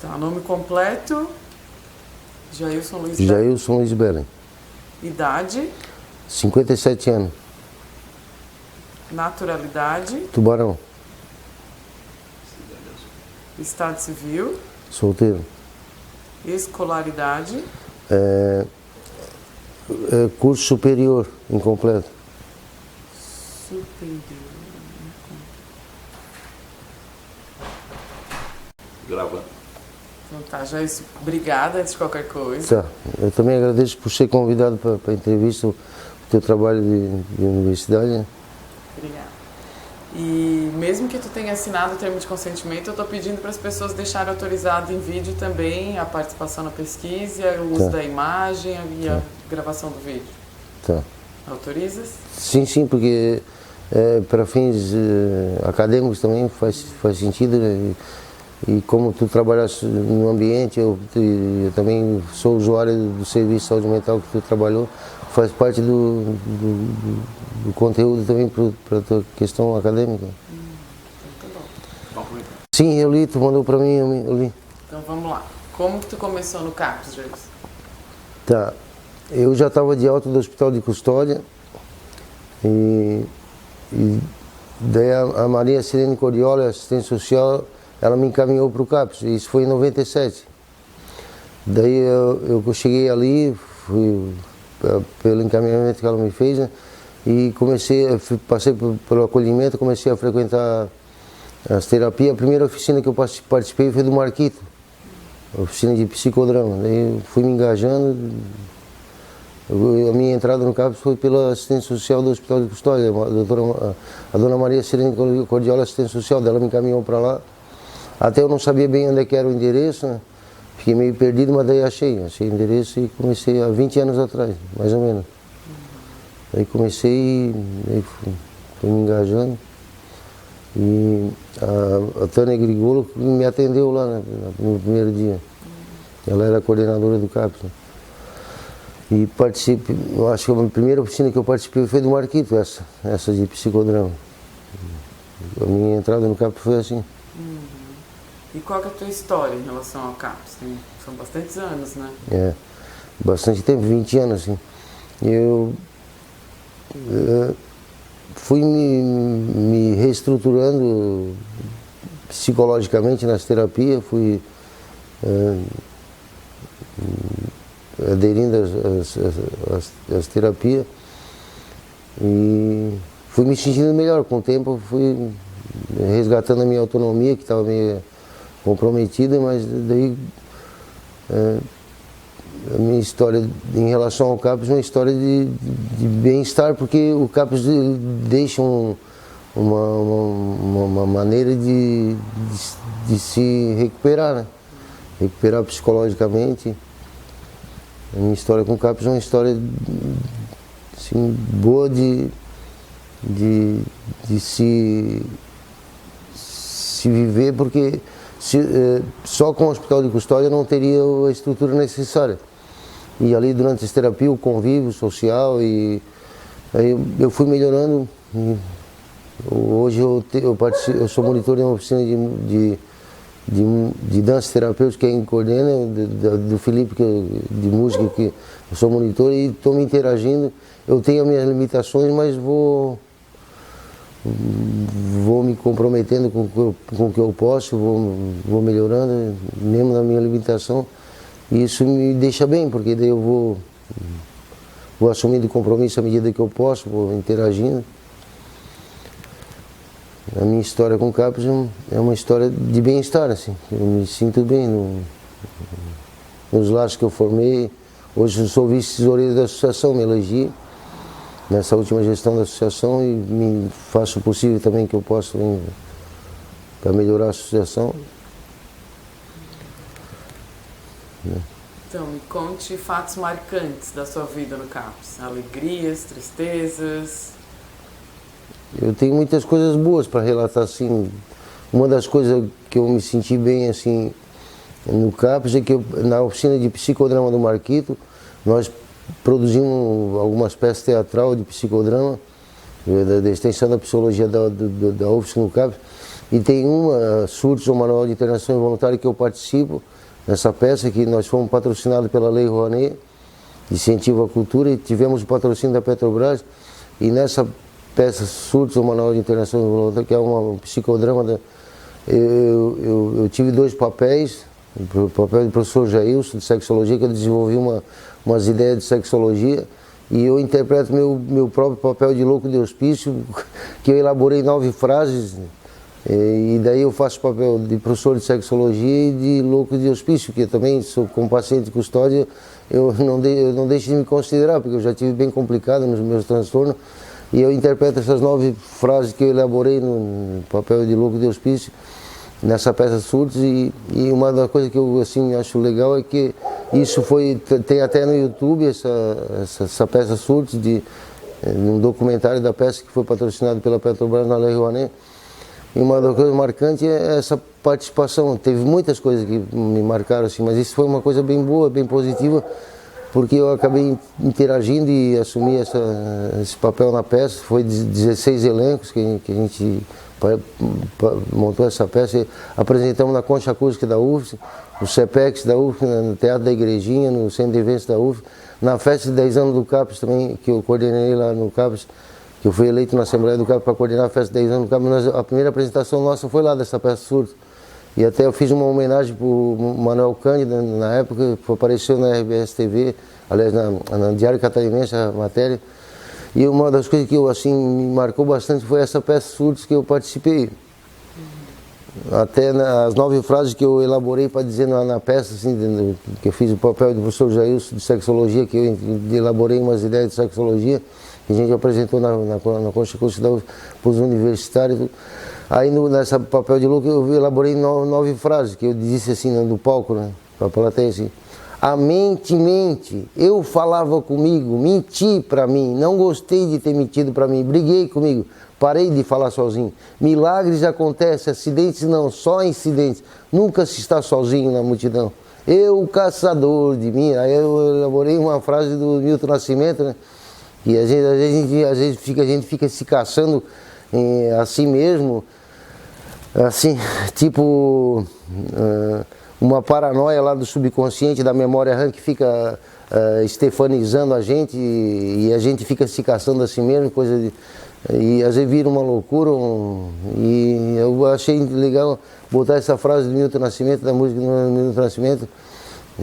Tá, nome completo, Jailson Luiz Belen. Jailson Luiz Belen. Idade, 57 anos. naturalidade, Tubarão. estado civil, Solteiro. escolaridade, Curso superior, incompleto. superior. Gravando. Então tá, Jailson, obrigada antes de qualquer coisa. Tá. Eu também agradeço por ser convidado para a entrevista, o teu trabalho de universidade, né? Obrigada. E mesmo que tu tenha assinado o termo de consentimento, eu estou pedindo para as pessoas deixarem autorizado em vídeo também a participação na pesquisa, o uso da imagem e a gravação do vídeo. Tá. Autorizas? Sim, porque para fins acadêmicos também faz sentido, né? E como tu trabalhas no ambiente, eu também sou usuário do serviço de saúde mental que tu trabalhou, faz parte do conteúdo também para a tua questão acadêmica. Então tá bom. Sim, eu li, tu mandou para mim, eu li. Então vamos lá. Como que tu começou no CAPS, Jailson? Tá, eu já estava de alta do hospital de custódia e daí a Maria Sirene Cordiola, assistente social, ela me encaminhou para o CAPS, isso foi em 97. Daí eu cheguei ali, fui pelo encaminhamento que ela me fez, né, e passei pelo acolhimento, comecei a frequentar as terapias. A primeira oficina que eu participei foi do Marquito, oficina de psicodrama. Daí eu fui me engajando. A minha entrada no CAPS foi pela assistente social do Hospital de Custódia, a dona Maria Sirene Cordiola, assistente social, dela me encaminhou para lá. Até eu não sabia bem onde é que era o endereço, né? Fiquei meio perdido, mas daí achei o endereço e comecei há 20 anos atrás, mais ou menos. Aí comecei, aí fui me engajando. E a Tânia Grigolo me atendeu lá, né, no primeiro dia. Ela era a coordenadora do CAPS, né? E eu acho que a primeira oficina que eu participei foi do Marquito, essa de psicodrama. A minha entrada no CAPS foi assim. E qual que é a tua história em relação ao CAPS? São bastantes anos, né? Bastante tempo, 20 anos, assim. Eu fui me reestruturando psicologicamente nas terapias, fui aderindo às terapias e fui me sentindo melhor. Com o tempo fui resgatando a minha autonomia, que estava meio comprometida, mas daí a minha história em relação ao CAPS é uma história de bem-estar, porque o CAPS deixa uma maneira de se recuperar, né? Recuperar psicologicamente. A minha história com o CAPS é uma história assim, boa de se viver, porque só com o hospital de custódia não teria a estrutura necessária. E ali durante essa terapia, o convívio social, e aí eu fui melhorando. Hoje eu sou monitor de uma oficina de dança terapêutica, quem coordena, do Felipe, de música, que eu sou monitor e estou me interagindo. Eu tenho as minhas limitações, mas vou me comprometendo com o que eu posso, vou melhorando, mesmo na minha limitação. E isso me deixa bem, porque daí eu vou assumindo compromisso à medida que eu posso, vou interagindo. A minha história com o CAPS é uma história de bem-estar, assim. Eu me sinto bem nos laços que eu formei. Hoje eu sou vice-tesoureiro da associação, me elegi nessa última gestão da associação e faço o possível também que eu possa para melhorar a associação. Então, me conte fatos marcantes da sua vida no CAPS. Alegrias, tristezas. Eu tenho muitas coisas boas para relatar, assim. Uma das coisas que eu me senti bem, assim, no CAPS é que na oficina de psicodrama do Marquito, nós produzimos algumas peças teatral de psicodrama, da extensão da psicologia da UFSC no CAPS, E tem uma, Surtos, o Manual de Internação Involuntária, que eu participo nessa peça, que nós fomos patrocinados pela Lei Rouanet, de incentivo à cultura, e tivemos o patrocínio da Petrobras, e nessa peça Surtos, o Manual de Internação Involuntária, que é um psicodrama, eu tive 2 papéis, o papel do professor Jailson, de sexologia, que eu desenvolvi umas ideias de sexologia, e eu interpreto meu próprio papel de louco de hospício, que eu elaborei 9 frases, e daí eu faço papel de professor de sexologia e de louco de hospício, que eu também sou, como paciente de custódia, eu não deixo de me considerar, porque eu já tive bem complicado nos meus transtornos, e eu interpreto essas 9 frases que eu elaborei no papel de louco de hospício, nessa peça Surtos, e uma das coisas que eu assim, acho legal é que isso tem até no YouTube essa peça Surtos, um documentário da peça que foi patrocinado pela Petrobras na Lei Rouanet. E uma das coisas marcantes é essa participação. Teve muitas coisas que me marcaram assim, mas isso foi uma coisa bem boa, bem positiva, porque eu acabei interagindo e assumi esse papel na peça. Foi 16 elencos que a gente montou essa peça. Apresentamos na Concha Acústica da UFSC, no CEPEX da UFSC, no Teatro da Igrejinha, no Centro de Eventos da UFSC, na festa de 10 anos do CAPES também, que eu coordenei lá no CAPES, que eu fui eleito na Assembleia do CAPES para coordenar a festa de 10 anos do CAPES. A primeira apresentação nossa foi lá dessa peça Surtos. E até eu fiz uma homenagem para o Manuel Cândido, na época, que apareceu na RBS TV, aliás, na Diário Catarinense, a matéria. E uma das coisas que eu, assim, me marcou bastante foi essa peça Surtos que eu participei. Até as 9 frases que eu elaborei para dizer na peça, assim, que eu fiz o papel do professor Jailson de sexologia, que eu elaborei umas ideias de sexologia, que a gente apresentou na Concha Acústica para os universitários. Aí nesse papel de louco eu elaborei 9 frases, que eu disse assim no palco, né, para a plateia assim: a mente mente, eu falava comigo, menti para mim, não gostei de ter mentido para mim, briguei comigo, parei de falar sozinho. Milagres acontecem, acidentes não, só incidentes, nunca se está sozinho na multidão. Eu, caçador de mim. Aí eu elaborei uma frase do Milton Nascimento, né? E às vezes a gente fica se caçando assim mesmo, assim, tipo uma paranoia lá do subconsciente, da memória RAM, que fica estefanizando a gente, e a gente fica se caçando assim mesmo, e às vezes vira uma loucura. E eu achei legal botar essa frase do Milton Nascimento, da música do Milton Nascimento,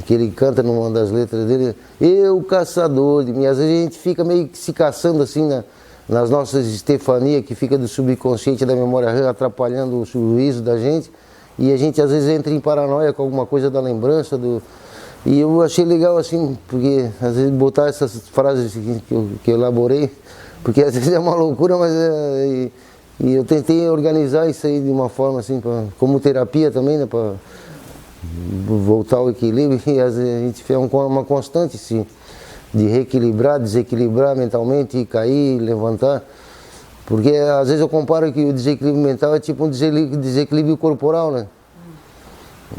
que ele canta numa das letras dele: eu, caçador de mim. Às vezes a gente fica meio que se caçando assim nas nossas estefanias, que fica do subconsciente, da memória RAM, atrapalhando o juízo da gente, e a gente às vezes entra em paranoia com alguma coisa da lembrança e eu achei legal assim, porque às vezes botar essas frases que eu elaborei, porque às vezes é uma loucura, mas e eu tentei organizar isso aí de uma forma assim, como terapia também, né, para voltar ao equilíbrio. E às vezes a gente fez uma constante assim, de reequilibrar, desequilibrar mentalmente, e cair, levantar. Porque às vezes eu comparo que o desequilíbrio mental é tipo um desequilíbrio corporal, né?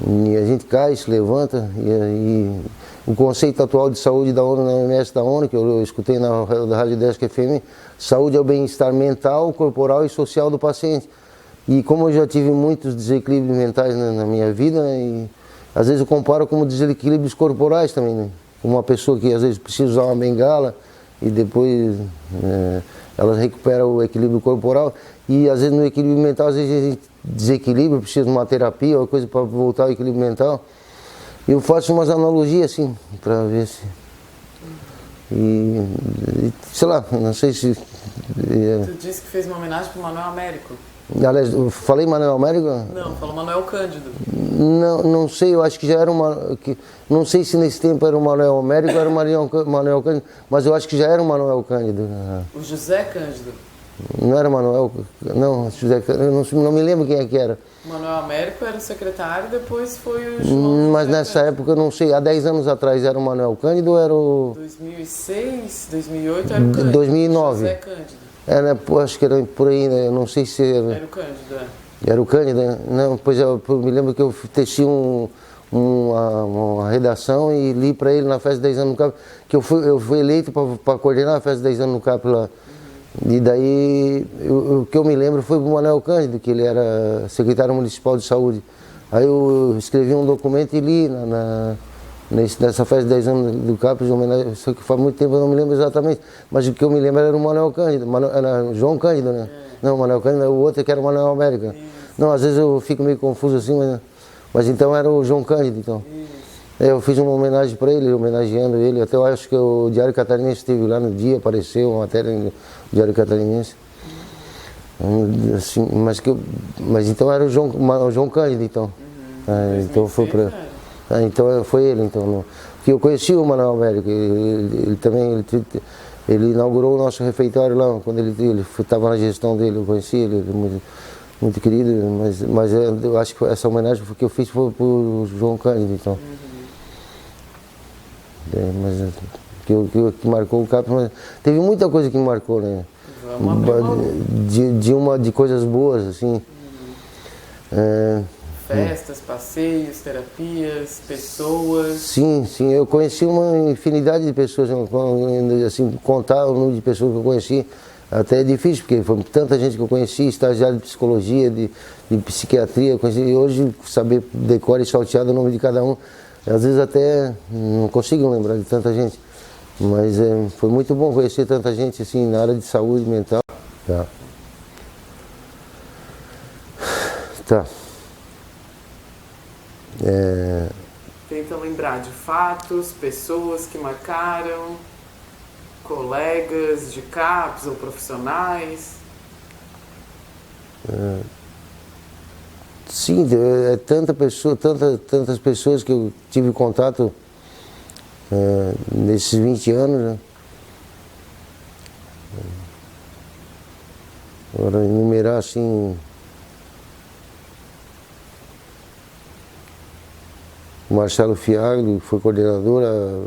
E a gente cai, se levanta, e o conceito atual de saúde da ONU, na OMS da ONU, que eu escutei na Rádio Desk FM, saúde é o bem-estar mental, corporal e social do paciente. E como eu já tive muitos desequilíbrios mentais na minha vida, né, e às vezes eu comparo como desequilíbrios corporais também, né? Como uma pessoa que às vezes precisa usar uma bengala e depois ela recupera o equilíbrio corporal, e às vezes no equilíbrio mental, às vezes a gente desequilibra, precisa de uma terapia ou coisa para voltar ao equilíbrio mental. Eu faço umas analogias assim, para ver se... sei lá, não sei se... Tu disse que fez uma homenagem para o Manuel Américo. Aliás, eu falei Manuel Américo? Não, falou Manuel Cândido. Não sei, eu acho que já era não sei se nesse tempo era o Manuel Américo ou era o Manuel Cândido, mas eu acho que já era o Manuel Cândido. O José Cândido. Não era Manuel, não, José Cândido, eu não me lembro quem é que era. O Manuel Américo era o secretário, depois foi o João. Mas nessa época eu não sei, há 10 anos atrás era o Manuel Cândido ou era o... 2006, 2008 era o Cândido. 2009. José Cândido. Né, acho que era por aí, né? Eu não sei se era... Era o Cândido, Era o Cândido, né? Não, pois eu me lembro que eu teci uma redação e li para ele na festa de 10 anos no CAP, que eu fui eleito para coordenar a festa de 10 anos no CAP lá. E daí, o que eu me lembro foi do Manuel Cândido, que ele era secretário municipal de saúde. Aí eu escrevi um documento e li nessa festa de 10 anos do CAPES, homenagem, só que faz muito tempo eu não me lembro exatamente, mas o que eu me lembro era o Manuel Cândido, era João Cândido, né? Não, o Manuel Cândido, o outro que era o Manuel América. Não, às vezes eu fico meio confuso assim, mas então era o João Cândido, então. Eu fiz uma homenagem para ele, homenageando ele, até eu acho que o Diário Catarinense esteve lá no dia, apareceu uma matéria no Diário Catarinense. Assim, mas então era o João Cândido, então. Então foi para... então foi ele, então. Que eu conheci o Manuel América, ele também, ele inaugurou o nosso refeitório lá, quando ele estava na gestão dele, eu conheci ele, muito, muito querido, mas eu acho que essa homenagem que eu fiz foi para o João Cândido, então. Mas que marcou o CAPES, mas teve muita coisa que me marcou, né? De coisas boas, assim. Festas, passeios, terapias, pessoas. Sim, eu conheci uma infinidade de pessoas, assim, contar o número de pessoas que eu conheci, até é difícil, porque foi tanta gente que eu conheci, estagiário de psicologia, de psiquiatria, conheci, e hoje saber decorar e salteado o nome de cada um, às vezes até não consigo lembrar de tanta gente, mas foi muito bom conhecer tanta gente assim na área de saúde mental. Tá. Tenta lembrar de fatos, pessoas que marcaram, colegas de CAPES ou profissionais. Sim, tantas pessoas que eu tive contato nesses 20 anos, né? Agora, enumerar assim... O Marcelo Fiagro, que foi coordenadora,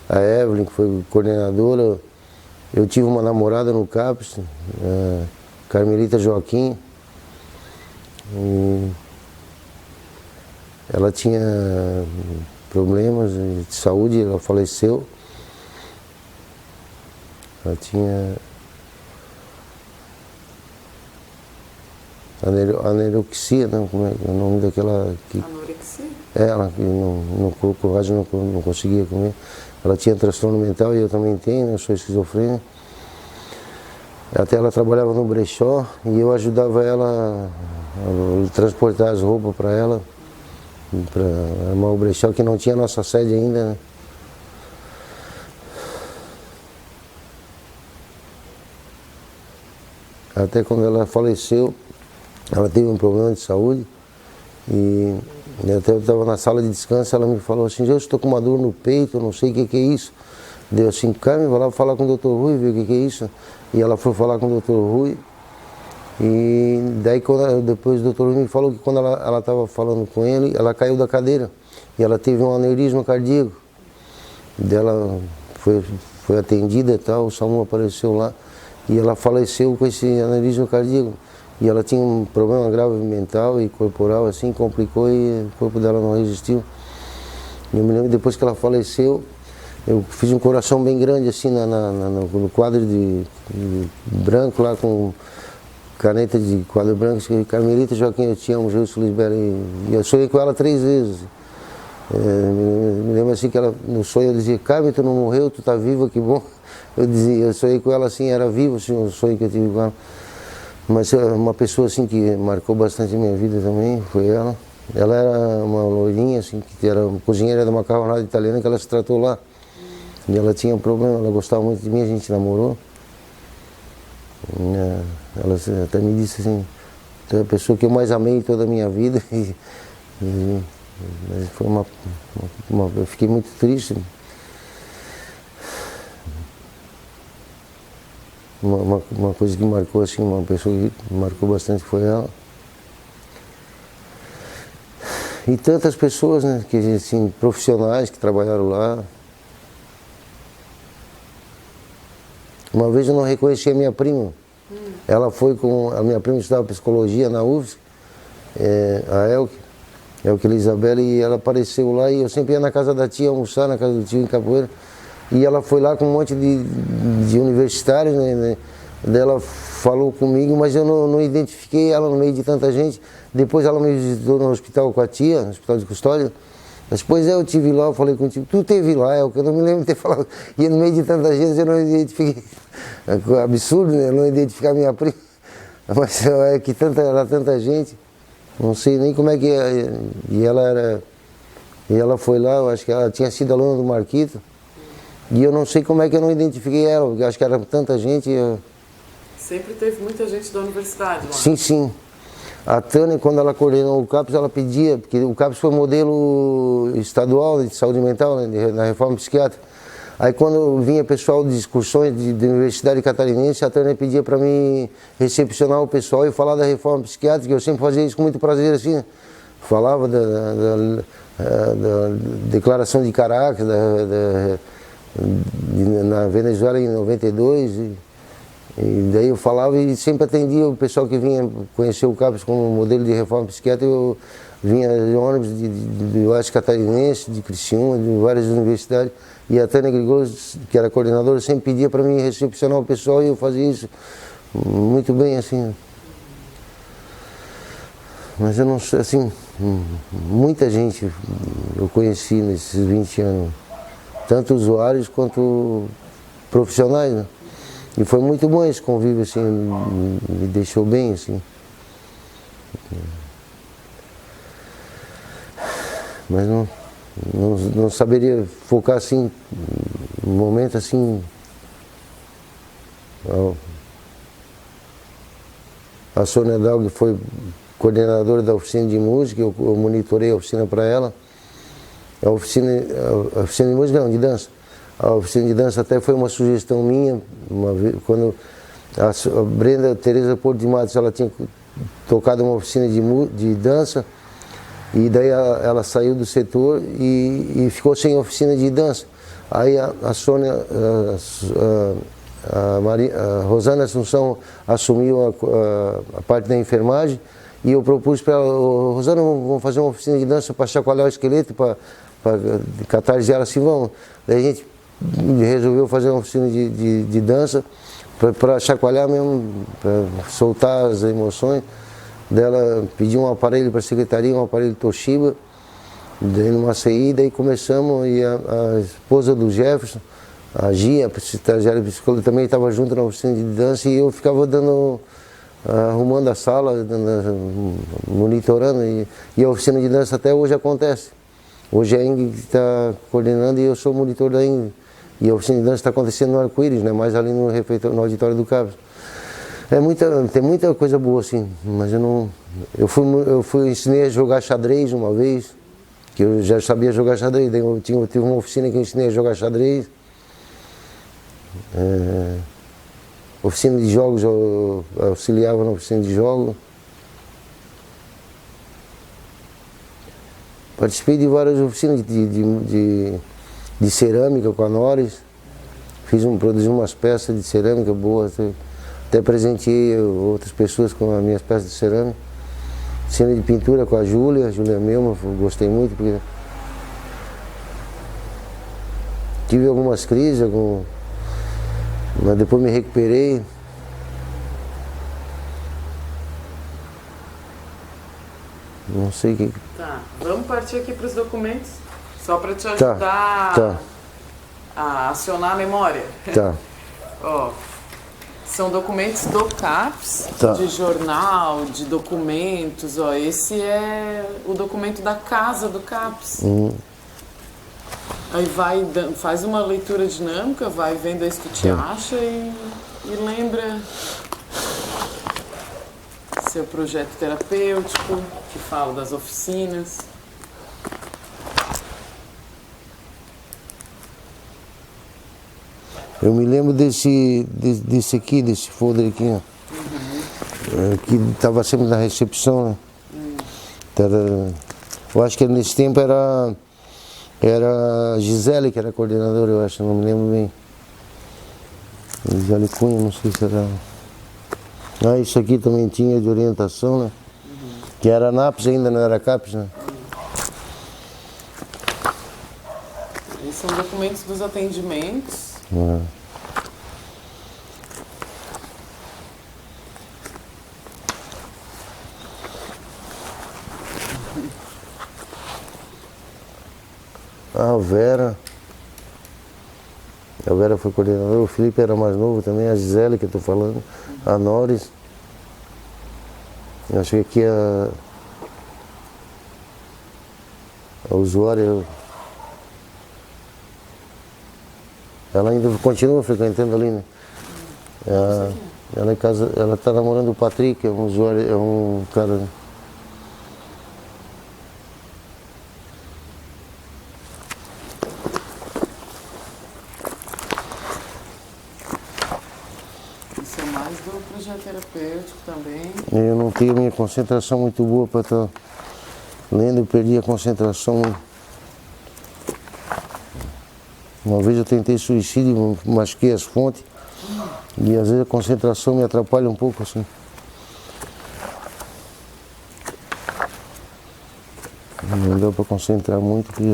a Evelyn, que foi coordenadora. Eu tive uma namorada no CAPES, Carmelita Joaquim. Ela tinha problemas de saúde, ela faleceu. Ela tinha anorexia, não, como é o nome daquela... Anorexia? Ela que no corpo quase não conseguia comer. Ela tinha transtorno mental e eu também tenho, eu sou esquizofrênico. Até ela trabalhava no brechó e eu ajudava ela a transportar as roupas para ela, para armar o brechó, que não tinha nossa sede ainda, né? Até quando ela faleceu, ela teve um problema de saúde e até eu estava na sala de descanso, ela me falou assim, eu estou com uma dor no peito, não sei o que é isso. Deu assim, Carmen, vai lá falar com o Dr. Rui, ver o que é isso. E ela foi falar com o Dr. Rui. E daí depois o Dr. Rui me falou que quando ela estava falando com ele, ela caiu da cadeira. E ela teve um aneurisma cardíaco. Ela foi atendida e tal, o SAMU apareceu lá. E ela faleceu com esse aneurisma cardíaco. E ela tinha um problema grave mental e corporal, assim, complicou e o corpo dela não resistiu. E eu me lembro, depois que ela faleceu, eu fiz um coração bem grande, assim, no quadro de branco, lá com caneta de quadro branco, escrevi Carmelita Joaquim, eu te amo, Jesus Lisbela. E eu sonhei com ela 3 vezes. Me lembro assim que ela, no sonho eu dizia, Carmen, tu não morreu, tu tá viva, que bom. Eu sonhei com ela assim, era vivo, assim, um sonho que eu tive com ela. Mas uma pessoa assim que marcou bastante a minha vida também foi ela. Ela era uma loirinha, assim, que era cozinheira de uma macarronada italiana que ela se tratou lá. E ela tinha um problema, ela gostava muito de mim, a gente namorou. Ela até me disse assim, tu é a pessoa que eu mais amei em toda a minha vida. Mas foi eu fiquei muito triste. Uma coisa que marcou, assim, uma pessoa que marcou bastante foi ela. E tantas pessoas, né, que, assim, profissionais que trabalharam lá. Uma vez eu não reconheci a minha prima. Ela foi com... A minha prima estudava psicologia na UFSC, a Elke Elisabela, e ela apareceu lá e eu sempre ia na casa da tia almoçar, na casa do tio em Capoeira. E ela foi lá com um monte de universitários, né, Daí ela falou comigo, mas eu não identifiquei ela no meio de tanta gente. Depois ela me visitou no hospital com a tia, no hospital de custódia. Depois eu estive lá, eu falei contigo, tu esteve lá, é o que eu não me lembro de ter falado. E no meio de tanta gente eu não identifiquei. É absurdo, né? Eu não identificar minha prima. Mas é que era tanta gente, não sei nem como é que é. E ela foi lá, eu acho que ela tinha sido aluna do Marquito. E eu não sei como é que eu não identifiquei ela, porque eu acho que era tanta gente. Sempre teve muita gente da universidade lá? Sim, sim. A Tânia, quando ela coordenou o CAPS, ela pedia, porque o CAPS foi modelo estadual de saúde mental, né, na reforma psiquiátrica. Aí quando vinha pessoal de excursões da Universidade Catarinense, a Tânia pedia para mim recepcionar o pessoal e falar da reforma psiquiátrica. Eu sempre fazia isso com muito prazer, assim. Falava da Declaração de Caracas, na Venezuela em 92. E daí eu falava e sempre atendia o pessoal que vinha conhecer o CAPS como modelo de reforma psiquiátrica. Eu vinha de ônibus de Oeste Catarinense, de Criciúma, de várias universidades. E a Tânia Grigolo, que era coordenadora, sempre pedia para mim recepcionar o pessoal e eu fazia isso muito bem, assim. Mas eu não sei, assim, muita gente eu conheci nesses 20 anos, tanto usuários quanto profissionais, né? E foi muito bom esse convívio, assim, me deixou bem, assim. Mas não saberia focar, assim, no momento, assim... A Sônia Dalg foi coordenadora da oficina de música, eu monitorei a oficina para ela. A oficina de música não, de dança. A oficina de dança até foi uma sugestão minha, uma vez, quando a Brenda Teresa Porto de Matos, ela tinha tocado uma oficina de dança, e daí ela saiu do setor e ficou sem oficina de dança. Aí a Sônia, a Rosana Assunção assumiu a parte da enfermagem, e eu propus para ela, Rosana, vamos fazer uma oficina de dança para chacoalhar o esqueleto, para catarsear, assim, vamos. Daí a gente resolveu fazer uma oficina de dança para chacoalhar mesmo, para soltar as emoções. Dela pediu um aparelho para a secretaria, um aparelho Toshiba, daí numa CI, daí começamos, e a esposa do Jefferson, a Gia, a estagiária de psicóloga, também estava junto na oficina de dança, e eu ficava arrumando a sala, monitorando, e a oficina de dança até hoje acontece. Hoje a Ingrid está coordenando e eu sou monitor da Ingrid. E a oficina de dança está acontecendo no Arco-Íris, né? Mais ali no auditório do CAPS. Tem muita coisa boa, assim, mas eu ensinei a jogar xadrez uma vez, que eu já sabia jogar xadrez, daí eu tive uma oficina que eu ensinei a jogar xadrez. Oficina de jogos, eu auxiliava na oficina de jogos. Participei de várias oficinas de cerâmica com a Norris. Produzi umas peças de cerâmica boas. Até presenteei outras pessoas com as minhas peças de cerâmica. Oficina de pintura com a Júlia Melma, gostei muito, porque tive algumas crises, mas depois me recuperei. Não sei o que... Tá, vamos partir aqui para os documentos, só para te ajudar a acionar a memória. Tá. Ó, são documentos do CAPS, de jornal, de documentos. Ó, esse é o documento da casa do CAPS. Aí faz uma leitura dinâmica, vai vendo isso que te acha e lembra seu projeto terapêutico, que fala das oficinas. Eu me lembro desse aqui, desse folder aqui, ó. Que estava sempre na recepção, né? Eu acho que nesse tempo era a Gisele que era coordenadora, eu acho, não me lembro bem. Gisele Cunha, não sei se era... isso aqui também tinha de orientação, né? Que era NAPS ainda, não era CAPS, né? Esses são documentos dos atendimentos. A Vera. A Vera foi coordenadora, o Felipe era mais novo também, a Gisele que eu estou falando, a Noris. Eu acho que aqui a usuária, ela ainda continua frequentando ali, né? Ela está namorando o Patrick, é um usuário, é um cara. Isso é mais do projeto terapêutico também. Eu não tenho minha concentração muito boa para estar lendo, eu perdi a concentração. Uma vez eu tentei suicídio, machuquei as fontes e às vezes a concentração me atrapalha um pouco assim. Não dá para concentrar muito porque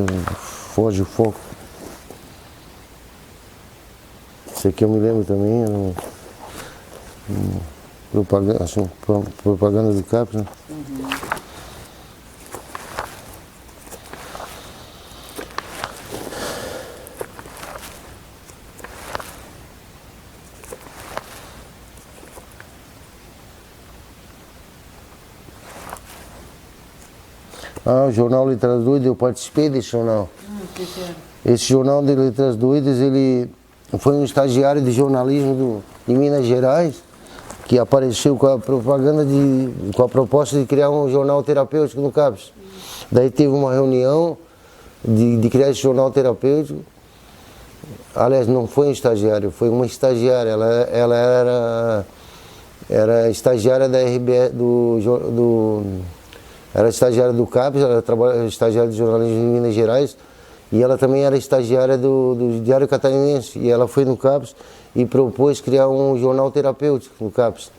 foge o foco. Isso aqui eu me lembro também, propaganda, assim, propaganda do CAPS, né? O Jornal Letras Doidas, eu participei desse jornal. O que era? Esse jornal de Letras Doidas, ele foi um estagiário de jornalismo de Minas Gerais, que apareceu com a propaganda com a proposta de criar um jornal terapêutico no CAPS. Daí teve uma reunião de criar esse jornal terapêutico. Aliás, não foi um estagiário, foi uma estagiária. Ela era estagiária da RBS, era estagiária do CAPS, ela trabalha estagiária de jornalismo em Minas Gerais, e ela também era estagiária do Diário Catarinense, e ela foi no CAPS e propôs criar um jornal terapêutico no CAPS.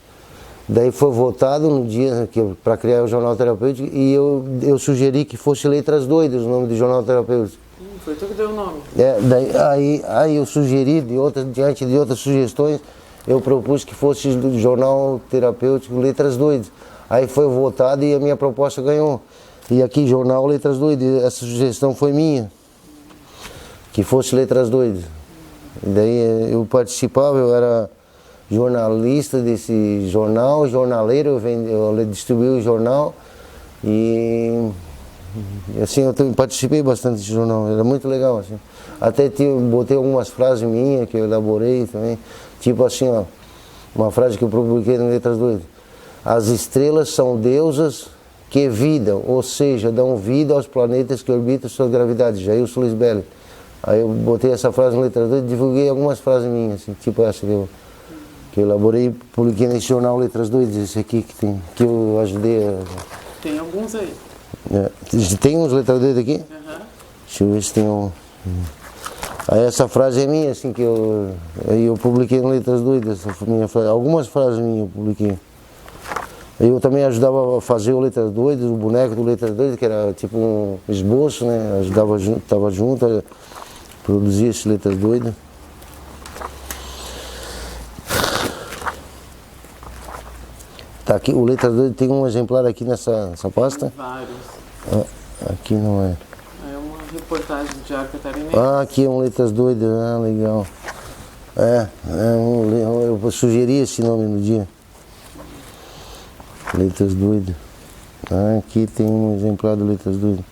Daí foi votado no dia para criar o jornal terapêutico e eu sugeri que fosse Letras Doidas o nome do jornal terapêutico. Foi tu que deu o nome? Aí eu sugeri, diante de outras sugestões, eu propus que fosse o jornal terapêutico Letras Doidas. Aí foi votado e a minha proposta ganhou. E aqui, jornal Letras Doidas, essa sugestão foi minha, que fosse Letras Doidas. E daí eu participava, eu era jornalista desse jornal, jornaleiro, eu distribuí o jornal e assim eu participei bastante desse jornal, era muito legal assim. Até botei algumas frases minhas que eu elaborei também, tipo assim, ó, uma frase que eu publiquei no Letras Doidas. As estrelas são deusas que vidam, ou seja, dão vida aos planetas que orbitam suas gravidades. Jailson Lisbelli. Aí eu botei essa frase no Letras Doidas e divulguei algumas frases minhas, assim, tipo essa que eu elaborei e publiquei nesse jornal Letras Doidas, esse aqui que eu ajudei a... Tem alguns aí. Tem uns Letras Doidas aqui? Deixa eu ver se tem um... Aí essa frase é minha, assim, que eu publiquei no Letras Doidas, minha frase. Algumas frases minhas eu publiquei. Eu também ajudava a fazer o Letras Doidas, o boneco do Letras Doidas, que era tipo um esboço, né? Ajudava, estava junto, produzia esse Letras Doidas. Tá aqui, o Letras Doidas tem um exemplar aqui nessa pasta? Vários. Aqui não é. É uma reportagem do Diário Catarinense. Aqui é um Letras Doidas, legal. Eu sugeri esse nome no dia. Letras Doidas. Aqui tem um exemplar do Letras Doidas.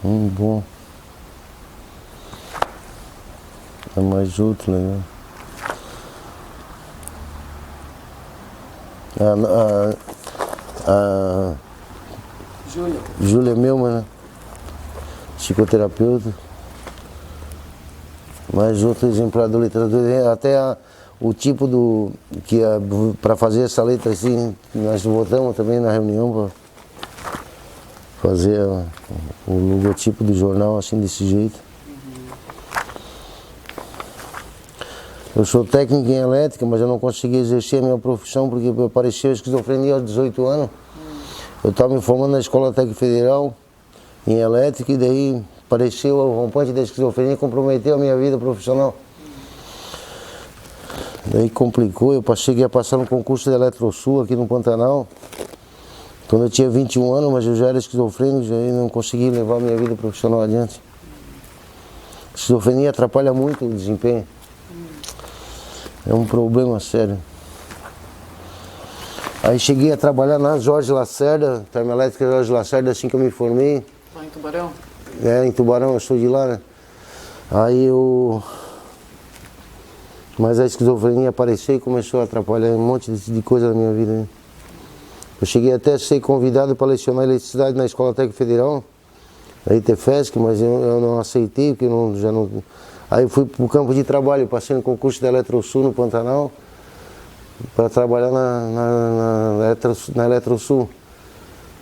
Bom. É mais outro legal. Júlia Melman, né? Psicoterapeuta. Mais outro exemplar do Letras Doidas. Até o tipo para fazer essa letra assim, nós votamos também na reunião para fazer o logotipo do jornal assim desse jeito. Eu sou técnico em elétrica, mas eu não consegui exercer a minha profissão porque apareceu a esquizofrenia aos 18 anos. Eu estava me formando na Escola Técnica Federal em elétrica e daí apareceu o rompante da esquizofrenia e comprometeu a minha vida profissional. Daí complicou, eu cheguei a passar no concurso da Eletrosul aqui no Pantanal. Quando eu tinha 21 anos, mas eu já era esquizofrênico, já não consegui levar a minha vida profissional adiante. A esquizofrenia atrapalha muito o desempenho. É um problema sério. Aí cheguei a trabalhar na Jorge Lacerda, termoelétrica Jorge Lacerda, assim que eu me formei. Lá em Tubarão? É, em Tubarão, eu sou de lá, né? Aí eu... Mas a esquizofrenia apareceu e começou a atrapalhar um monte de coisa na minha vida, né? Eu cheguei até a ser convidado para lecionar eletricidade na Escola Técnica Federal, da ITFESC, mas eu não aceitei, porque eu já não... Aí eu fui para o campo de trabalho, passei no concurso da Eletrosul no Pantanal, para trabalhar na Eletrosul.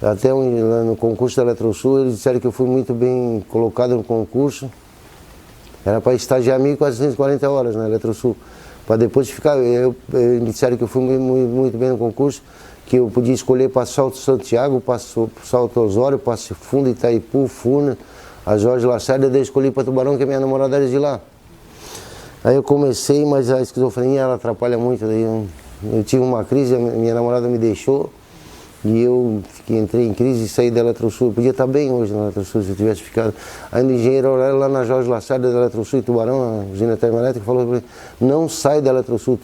Até no concurso da Eletrosul, eles disseram que eu fui muito bem colocado no concurso. Era para estagiar 1.440 horas na Eletrosul. Para depois ficar, me disseram que eu fui muito bem no concurso, que eu podia escolher para Salto Santiago, para Salto Osório, para Fundo Itaipu, Furna, a Jorge Lacerda, daí eu escolhi para Tubarão, que a minha namorada era de lá. Aí eu comecei, mas a esquizofrenia ela atrapalha muito. Daí eu tive uma crise, a minha namorada me deixou e eu entrei em crise e saí da Eletrosul. Eu podia estar bem hoje na Eletrosul se eu tivesse ficado. Aí o engenheiro Aurélio lá na Jorge Lacerda da Eletrosul em Tubarão, a usina termoelétrica, falou para mim: não sai da Eletrosul,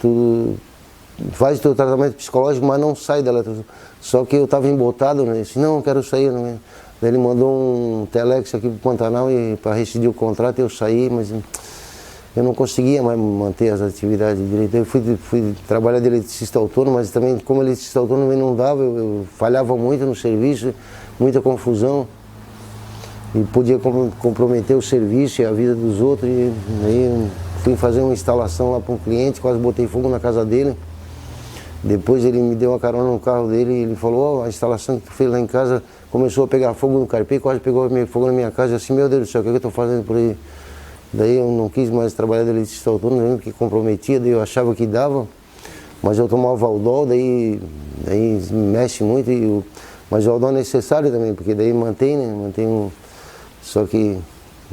tu faz o teu tratamento psicológico, mas não sai da Eletrosul. Só que eu estava embotado, né? Eu disse: não, eu quero sair. Né? Daí ele mandou um telex aqui para o Pantanal e para rescindir o contrato eu saí, mas eu não conseguia mais manter as atividades direito. Eu fui trabalhar de eletricista autônomo, mas também como eletricista autônomo não dava, eu falhava muito no serviço, muita confusão. E podia comprometer o serviço e a vida dos outros. E aí eu fui fazer uma instalação lá para um cliente, quase botei fogo na casa dele. Depois ele me deu uma carona no carro dele e ele falou: a instalação que tu fez lá em casa começou a pegar fogo no carpê, quase pegou fogo na minha casa. Eu assim, meu Deus do céu, o que eu estou fazendo por aí? Daí eu não quis mais trabalhar de eletricista autônomo, porque comprometia, daí eu achava que dava, mas eu tomava Valdol, daí mexe muito, mas o Valdol é necessário também, porque daí mantém, né? Mantém um... Só que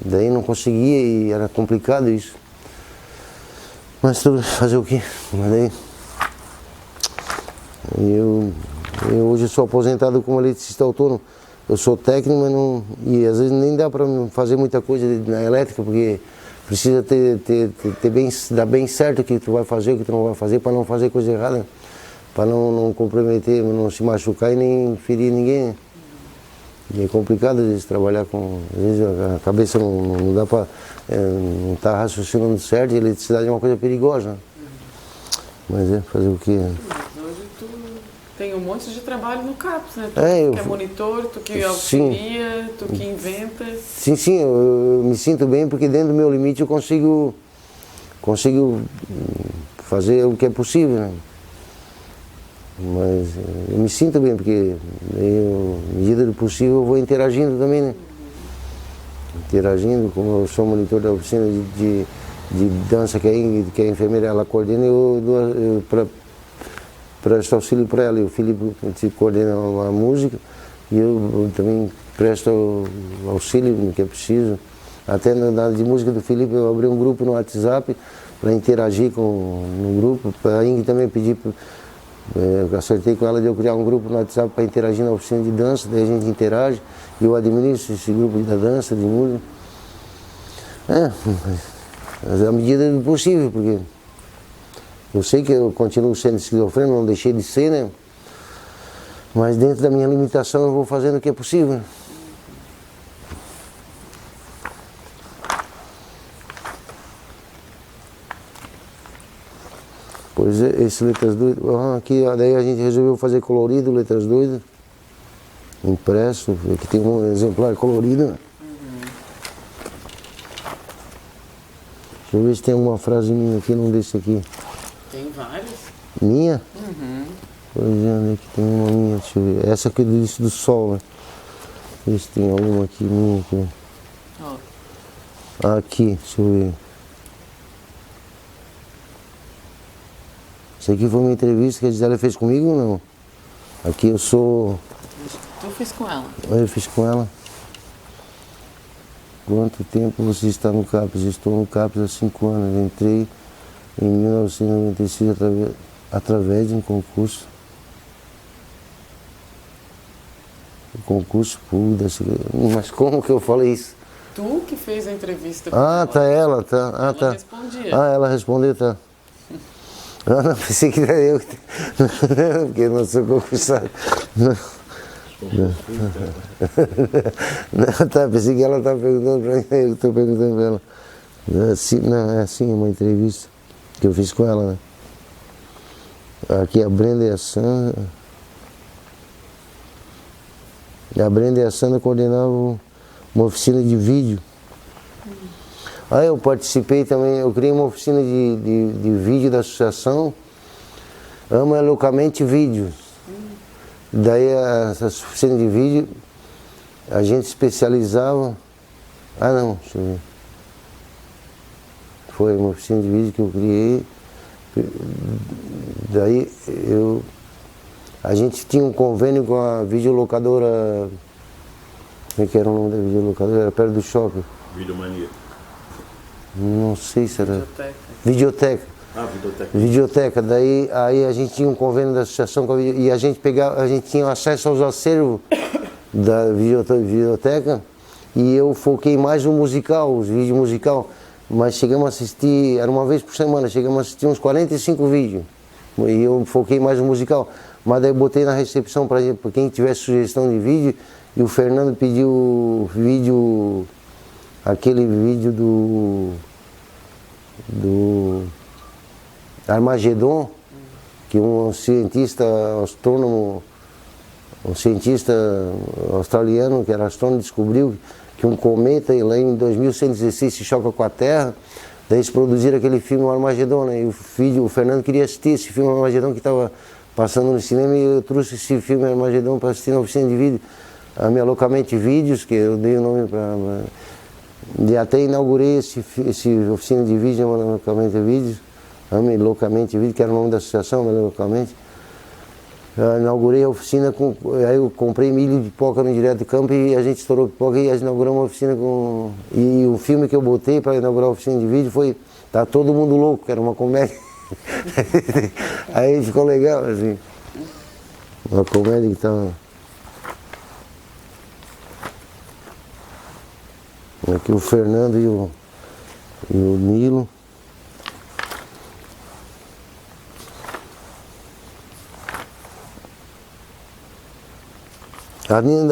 daí não conseguia e era complicado isso. Mas tudo, fazer o quê? Mas daí... Eu hoje sou aposentado como eletricista autônomo. Eu sou técnico, mas não... E às vezes nem dá para fazer muita coisa na elétrica, porque precisa dar bem certo o que tu vai fazer, o que tu não vai fazer, para não fazer coisa errada, para não comprometer, não se machucar e nem ferir ninguém. E é complicado às vezes trabalhar com... Às vezes a cabeça não dá para... não está raciocinando certo, e a eletricidade é uma coisa perigosa. Mas fazer o quê? Tem um monte de trabalho no CAPS, né? Tu que é monitor, tu que auxilia, tu que inventa. Sim, eu me sinto bem porque dentro do meu limite eu consigo fazer o que é possível, né? Mas eu me sinto bem porque, à medida do possível, eu vou interagindo também, né? Interagindo, como eu sou monitor da oficina de dança que a enfermeira ela coordena, eu presto auxílio para ela, e o Felipe coordena a música e eu também presto auxílio no que é preciso. Até na de música do Felipe eu abri um grupo no WhatsApp para interagir no grupo. A Ingrid também pedi, eu acertei com ela de eu criar um grupo no WhatsApp para interagir na oficina de dança, daí a gente interage e eu administro esse grupo da dança, de música. Mas à medida do possível, porque eu sei que eu continuo sendo esquizofrênico, não deixei de ser, né? Mas dentro da minha limitação eu vou fazendo o que é possível. Pois é, esse Letras Doidas, aqui daí a gente resolveu fazer colorido, Letras Doidas, impresso, aqui tem um exemplar colorido. Deixa eu ver se tem alguma frase minha aqui, não desse aqui. Tem várias. Minha? Pois é, onde é que tem uma minha? Deixa eu ver. Essa aqui disse do sol, né? Ver se tem alguma aqui minha aqui. Aqui, deixa eu ver. Isso aqui foi uma entrevista que a Gisela fez comigo ou não? Aqui eu sou... Tu fez com ela? Eu fiz com ela. Quanto tempo você está no CAPS? Estou no CAPS há 5 anos. Entrei em 1996 através de um concurso. concurso público. Mas como que eu falei isso? Tu que fez a entrevista com ela. Tá, ela, tá. Ela tá. respondia. Ela respondeu, tá. Não, pensei que era eu, porque eu não sou concursado. Não, tá, pensei que ela estava perguntando para mim, eu estou perguntando para ela. É assim, uma entrevista que eu fiz com ela, né? Aqui a Brenda e a Sandra. A Brenda e a Sandra coordenavam uma oficina de vídeo. Aí eu participei também, eu criei uma oficina de vídeo da associação Ama Loucamente Vídeos. Daí essa oficina de vídeo, a gente especializava... deixa eu ver. Foi uma oficina de vídeo que eu criei. Daí a gente tinha um convênio com a videolocadora... Como é que era o nome da videolocadora? Era perto do shopping. Videomania. Não sei se era... Videoteca. Videoteca. Daí a gente tinha um convênio da associação e a gente tinha acesso aos acervos da videoteca e eu foquei mais no musical, os vídeos musical, mas chegamos a assistir, era uma vez por semana, chegamos a assistir uns 45 vídeos e eu foquei mais no musical, mas daí botei na recepção para quem tivesse sugestão de vídeo e o Fernando pediu o vídeo, aquele vídeo do Armagedon, que um cientista astrônomo, um cientista australiano que era astrônomo, descobriu que um cometa lá em 2116 se choca com a Terra, daí eles produziram aquele filme Armagedon, né? E o Fernando queria assistir esse filme Armagedon que estava passando no cinema e eu trouxe esse filme Armagedon para assistir na oficina de vídeo, a minha Loucamente Vídeos, que eu dei o nome para... E até inaugurei esse oficina de vídeo, Loucamente Vídeos, Ame Loucamente Vídeo, que era o nome da associação, Ame Loucamente. Eu inaugurei a oficina, aí eu comprei milho de pipoca no Direto do Campo e a gente estourou pipoca e inauguramos uma oficina com... E o filme que eu botei para inaugurar a oficina de vídeo foi Tá Todo Mundo Louco, que era uma comédia. Aí ficou legal, assim. Uma comédia que estava... Aqui o Fernando e o Nilo.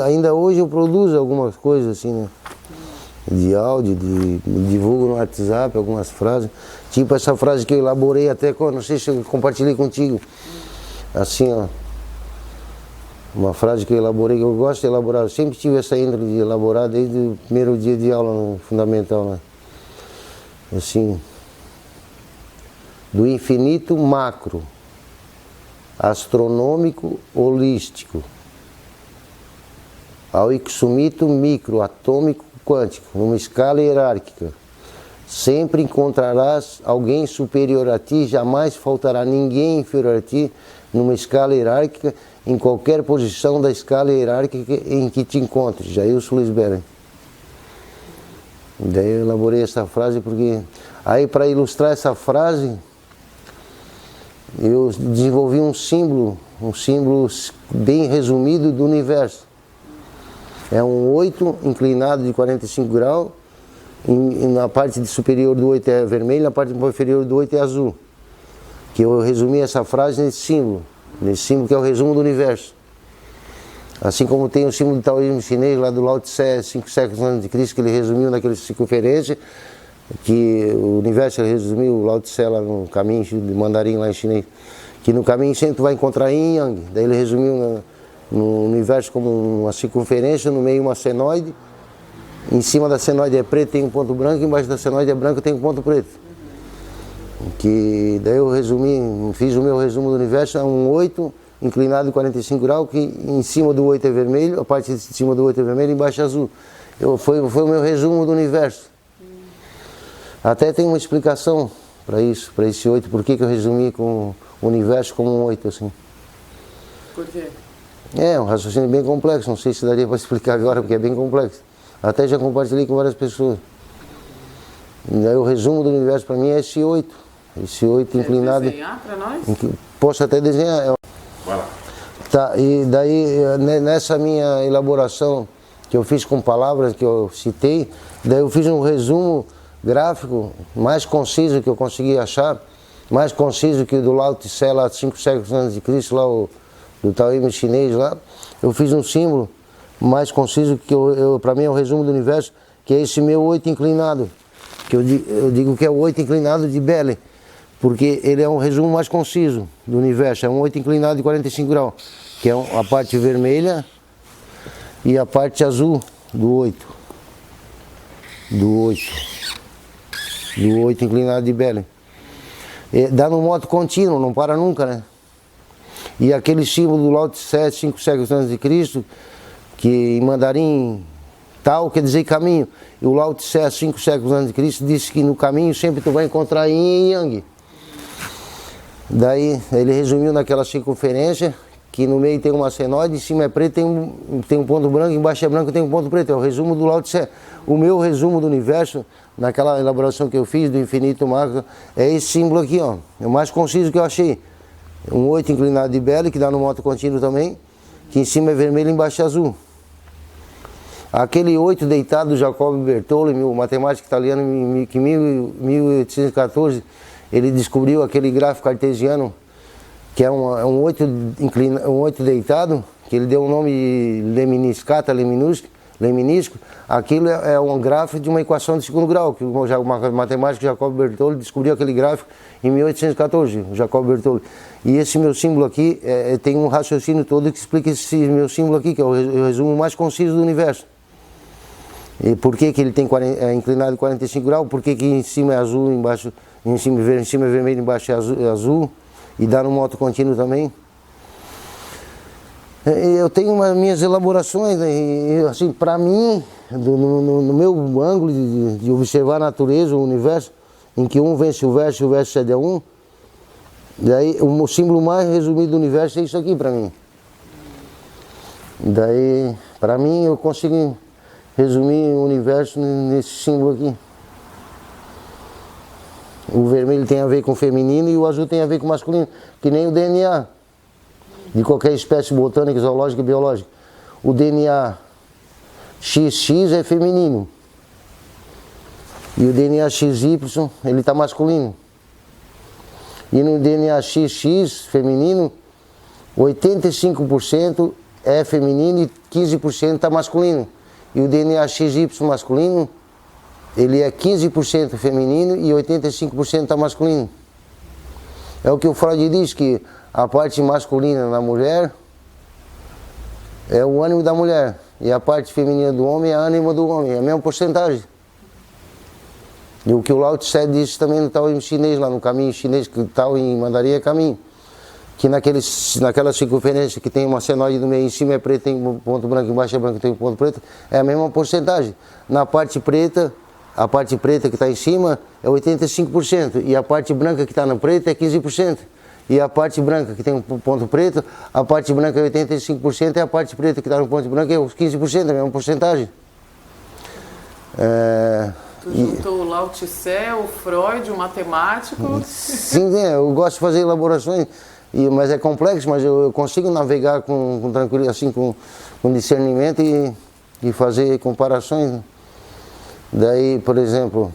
Ainda hoje eu produzo algumas coisas assim, né? De áudio, divulgo no WhatsApp algumas frases. Tipo essa frase que eu elaborei até, não sei se eu compartilhei contigo. Assim, ó. Uma frase que eu elaborei, que eu gosto de elaborar. Eu sempre tive essa índole de elaborar desde o primeiro dia de aula no fundamental, né? Assim. Do infinito macro, astronômico, holístico, ao ixumito micro, atômico, quântico, numa escala hierárquica. Sempre encontrarás alguém superior a ti, jamais faltará ninguém inferior a ti, numa escala hierárquica, em qualquer posição da escala hierárquica em que te encontres. Jailson Luiz Beren. Daí eu elaborei essa frase porque... Aí para ilustrar essa frase, eu desenvolvi um símbolo bem resumido do universo. É um 8 inclinado de 45 graus, na parte superior do 8 é vermelho, na parte inferior do 8 é azul. Que eu resumi essa frase nesse símbolo que é o resumo do universo. Assim como tem o símbolo do taoísmo chinês, lá do Lao Tse, 5 séculos antes de Cristo, que ele resumiu naquela circunferência, que o universo ele resumiu, o Lao Tse lá no caminho de mandarim lá em chinês, que no caminho sempre tu vai encontrar yin e yang. Daí ele resumiu no universo como uma circunferência, no meio uma senoide, em cima da senoide é preto, tem um ponto branco, embaixo da senoide é branco, tem um ponto preto. Que daí eu fiz o meu resumo do universo, é um 8 inclinado de 45 graus, que em cima do 8 é vermelho, a parte de cima do 8 é vermelho, embaixo é azul. Foi o meu resumo do universo. Até tem uma explicação para isso, para esse 8, por que eu resumi com o universo como um 8 assim. Por quê? É um raciocínio bem complexo, não sei se daria para explicar agora, porque é bem complexo. Até já compartilhei com várias pessoas. E daí o resumo do universo para mim é esse 8. Esse 8 inclinado. Quer desenhar para nós? Posso até desenhar. Vai lá. Tá, e daí nessa minha elaboração que eu fiz com palavras que eu citei, daí eu fiz um resumo gráfico mais conciso que eu consegui achar, mais conciso que o do Lao Tse lá 5 séculos antes de Cristo, lá do taoísmo chinês lá. Eu fiz um símbolo mais conciso que para mim é o resumo do universo, que é esse meu 8 inclinado, que eu digo que é o 8 inclinado de Belle, porque ele é um resumo mais conciso do universo, é um 8 inclinado de 45 graus, que é a parte vermelha e a parte azul do 8. Do 8 inclinado de Belle. Dá no modo contínuo, não para nunca, né? E aquele símbolo do Lao Tse, 5 séculos antes de Cristo, que em mandarim tal quer dizer caminho. E o Lao Tse, 5 séculos antes de Cristo, disse que no caminho sempre tu vai encontrar Yin e Yang. Daí ele resumiu naquela circunferência que no meio tem uma senoide, em cima é preto, tem um ponto branco, embaixo é branco, tem um ponto preto. É o resumo do Lao Tse. O meu resumo do universo, naquela elaboração que eu fiz do infinito macro, é esse símbolo aqui, ó. É o mais conciso que eu achei. Um 8 inclinado de Belle, que dá no modo contínuo também, que em cima é vermelho e embaixo é azul. Aquele 8 deitado do Jacob Bertolli, o matemático italiano, que em 1814, ele descobriu aquele gráfico cartesiano, que é um 8 deitado, que ele deu o nome de leminiscata, leminisco. Aquilo é um gráfico de uma equação de segundo grau, que o matemático Jacob Bertolli descobriu aquele gráfico em 1814, o Jacob Bertolli. E esse meu símbolo aqui tem um raciocínio todo que explica esse meu símbolo aqui, que é o resumo mais conciso do universo. E por que ele tem inclinado 45 graus, por que em cima é azul, embaixo, em cima é vermelho, embaixo é azul, e dá no modo contínuo também. Eu tenho minhas elaborações, e, assim, para mim, no meu ângulo de observar a natureza, o universo, em que um vence o verso e o verso cede a um, daí o símbolo mais resumido do universo é isso aqui para mim. Daí, para mim, eu consigo resumir o universo nesse símbolo aqui. O vermelho tem a ver com o feminino e o azul tem a ver com o masculino, que nem o DNA de qualquer espécie botânica, zoológica e biológica. O DNA XX é feminino e o DNA XY ele está masculino. E no DNA XX feminino, 85% é feminino e 15% está masculino. E o DNA XY masculino, ele é 15% feminino e 85% está masculino. É o que o Freud diz, que a parte masculina na mulher é o ânimo da mulher e a parte feminina do homem é a ânima do homem, é a mesma porcentagem. E o que o Lao Tse disse também no taoísmo chinês, lá no caminho chinês, que tal em mandarim é caminho. Que naquela circunferência que tem uma senoide no meio, em cima é preto, tem um ponto branco, embaixo é branco, tem um ponto preto, é a mesma porcentagem. Na parte preta, a parte preta que está em cima é 85%, e a parte branca que está na preta é 15%. E a parte branca que tem um ponto preto, a parte branca é 85% e a parte preta que está no ponto branco é os 15%, é a mesma porcentagem. Tu juntou o Lao Tse, o Freud, o matemático. Sim, eu gosto de fazer elaborações. Mas é complexo, mas eu consigo navegar com tranquilidade, assim, com discernimento e fazer comparações. Daí, por exemplo,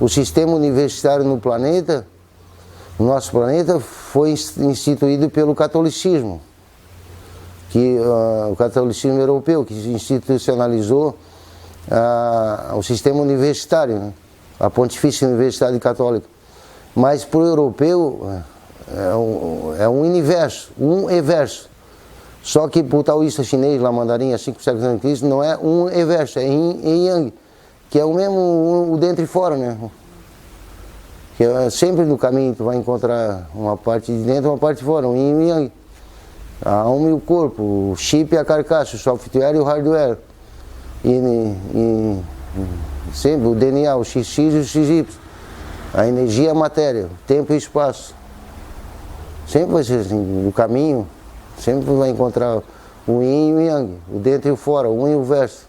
o sistema universitário no planeta, no nosso planeta, foi instituído pelo catolicismo, o catolicismo europeu, que institucionalizou o sistema universitário, né? A Pontifícia Universidade Católica. Mas para o europeu é um universo, um everso. Só que para o taoísta chinês, lá mandarim, há 5 séculos antes de Cristo, não é um everso, é yin e yang, que é o mesmo o dentro e fora, né? Que sempre no caminho tu vai encontrar uma parte de dentro e uma parte de fora, um yin e yang. A alma e o corpo, o chip e a carcaça, o software e o hardware. Sempre o DNA, o XX e o XY, a energia e a matéria, o tempo e o espaço. Sempre vai ser assim, no caminho, sempre vai encontrar o yin e o yang, o dentro e o fora, o um e o verso.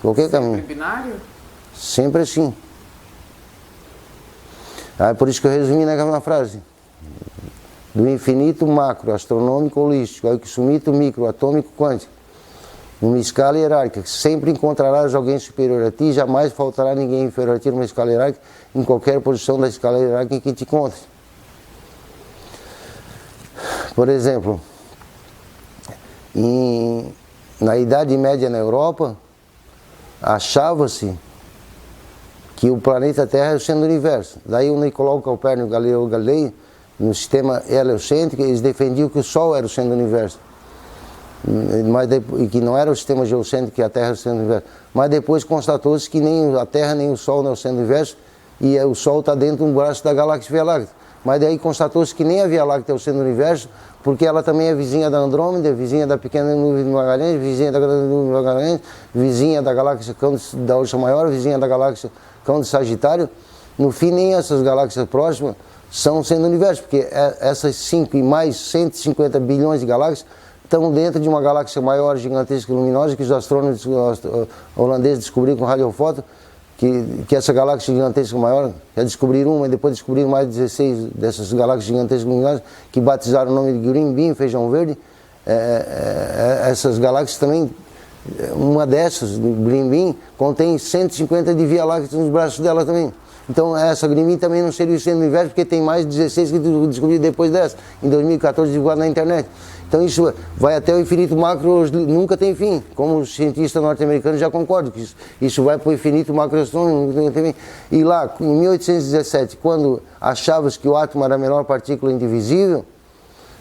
Qualquer caminho. Sempre binário? Sempre assim. Aí por isso que eu resumi naquela frase. Do infinito macro, astronômico, holístico, ao infinito micro, atômico, quântico. Numa escala hierárquica, sempre encontrarás alguém superior a ti, jamais faltará ninguém inferior a ti numa escala hierárquica, em qualquer posição da escala hierárquica em que te encontres. Por exemplo, na Idade Média na Europa, achava-se que o planeta Terra era o centro do universo. Daí o Nicolau Copérnico e o Galileu Galilei, no sistema heliocêntrico, eles defendiam que o Sol era o centro do universo. E que não era o sistema geocêntrico, que a Terra era o centro do universo. Mas depois constatou-se que nem a Terra nem o Sol não é o centro do universo, e o Sol está dentro de um braço da galáxia Via Láctea. Mas daí constatou-se que nem a Via Láctea é o centro do universo, porque ela também é vizinha da Andrômeda, vizinha da pequena nuvem de Magalhães, vizinha da grande nuvem de Magalhães, vizinha da galáxia Cão da Ursa Maior, vizinha da galáxia Cão de Sagitário. No fim, nem essas galáxias próximas são o centro do universo, porque essas 5 e mais 150 bilhões de galáxias estão dentro de uma galáxia maior, gigantesca e luminosa, que os astrônomos holandeses descobriram com radiofoto, que essa galáxia gigantesca maior, já descobriram uma e depois descobriram mais de 16 dessas galáxias gigantescas luminosas, que batizaram o nome de Green Bean, feijão verde. Essas galáxias também, uma dessas, Green Bean, contém 150 de Via Láctea nos braços dela também. Então essa Green Bean também não seria o centro do universo, porque tem mais de 16 que descobriram depois dessa, em 2014, divulgado na internet. Então isso vai até o infinito macro, nunca tem fim, como os cientistas norte-americanos já concordam, que isso vai para o infinito macro astronômico, nunca tem fim. E lá, em 1817, quando achava-se que o átomo era a menor partícula indivisível,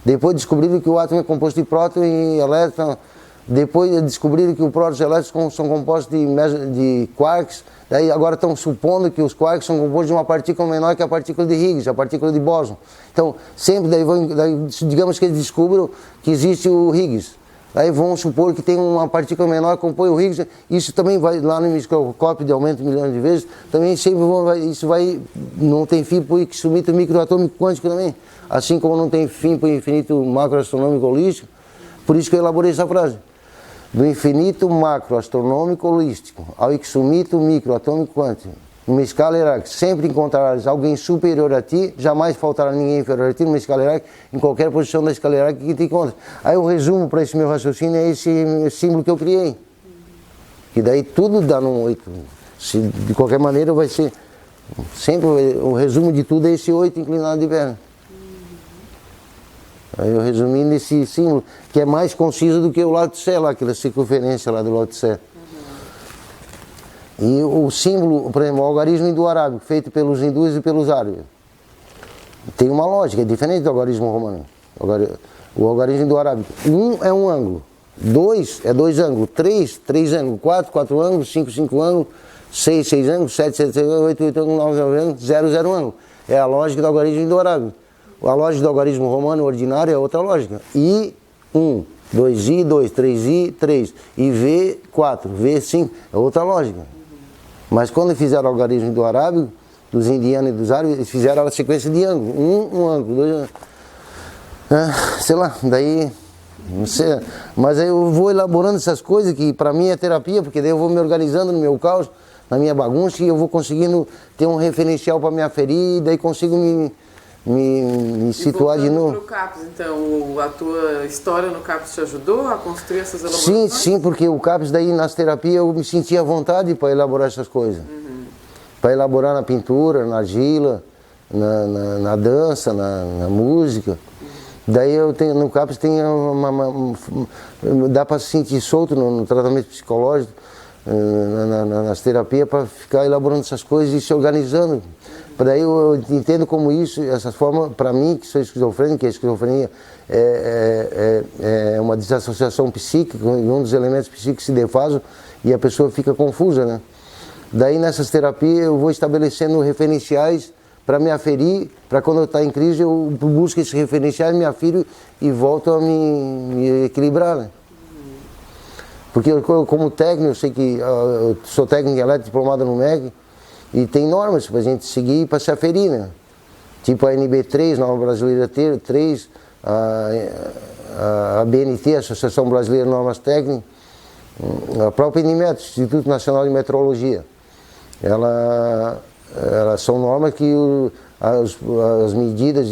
depois descobriram que o átomo é composto de próton e elétron, depois descobriram que os prótons e elétrons são compostos de quarks, daí agora estão supondo que os quarks são compostos de uma partícula menor que a partícula de Higgs, a partícula de bóson. Então, sempre daí digamos que eles descubram que existe o Higgs. Aí vão supor que tem uma partícula menor que compõe o Higgs, isso também vai lá no microscópio de aumento de milhões de vezes, também sempre isso vai, não tem fim para o infinito microatômico quântico também, assim como não tem fim para o infinito macroastronômico holístico. Por isso que eu elaborei essa frase. Do infinito macro astronômico holístico ao infinito micro atômico quântico, numa escala hierárquica, sempre encontrarás alguém superior a ti, jamais faltará ninguém inferior a ti, numa escala hierárquica, em qualquer posição da escala hierárquica que te encontres. Aí o resumo para esse meu raciocínio é esse símbolo que eu criei. Que daí tudo dá num 8. De qualquer maneira vai ser, sempre o resumo de tudo é esse 8 inclinado de perna. Aí eu resumi nesse símbolo, que é mais conciso do que o Lao Tse, lá, aquela circunferência lá do Lao Tse. E o símbolo, por exemplo, o algarismo indo-arábico, feito pelos hindus e pelos árabes, tem uma lógica, é diferente do algarismo romano. O algarismo indo-arábico, 1 é um ângulo, 2 é 2 ângulos, 3 ângulos, 4 ângulos, 5 ângulos, 6 ângulos, 7 ângulos, 8 ângulos, 9 ângulos, 0 ângulo. É a lógica do algarismo indo-arábico. A lógica do algarismo romano ordinário é outra lógica. I, 1, 2I, 2, 3I, 3. E V, 4, V, 5. É outra lógica. Mas quando fizeram o algarismo do arábico, dos indianos e dos árabes, eles fizeram a sequência de ângulo. Um ângulo, 2 ângulos. Sei lá, daí... Não sei. Mas aí eu vou elaborando essas coisas que para mim é terapia, porque daí eu vou me organizando no meu caos, na minha bagunça, e eu vou conseguindo ter um referencial para me aferir, e daí consigo me situar de novo. Para o CAPES, então, a tua história no CAPES te ajudou a construir essas elaborações? Sim, porque o CAPES daí nas terapias eu me sentia à vontade para elaborar essas coisas. Para elaborar na pintura, na argila, na dança, na música. Daí eu tenho, no CAPES tem dá para se sentir solto no tratamento psicológico, nas terapias, para ficar elaborando essas coisas e se organizando. Daí eu entendo como isso, essa forma, para mim, que sou esquizofrênico, que a esquizofrenia é uma desassociação psíquica, um dos elementos psíquicos se defasam e a pessoa fica confusa, né? Daí nessas terapias eu vou estabelecendo referenciais para me aferir, para quando eu estou em crise eu busco esses referenciais, me afiro e volto a me equilibrar, né? Porque eu, como técnico, eu sei que eu sou técnico elétrico diplomado no MEC, e tem normas para a gente seguir para se aferir, né? Tipo a NB3, Norma Brasileira 3, a BNT, Associação Brasileira de Normas Técnicas, a própria INMET, Instituto Nacional de Metrologia. Elas são normas que as medidas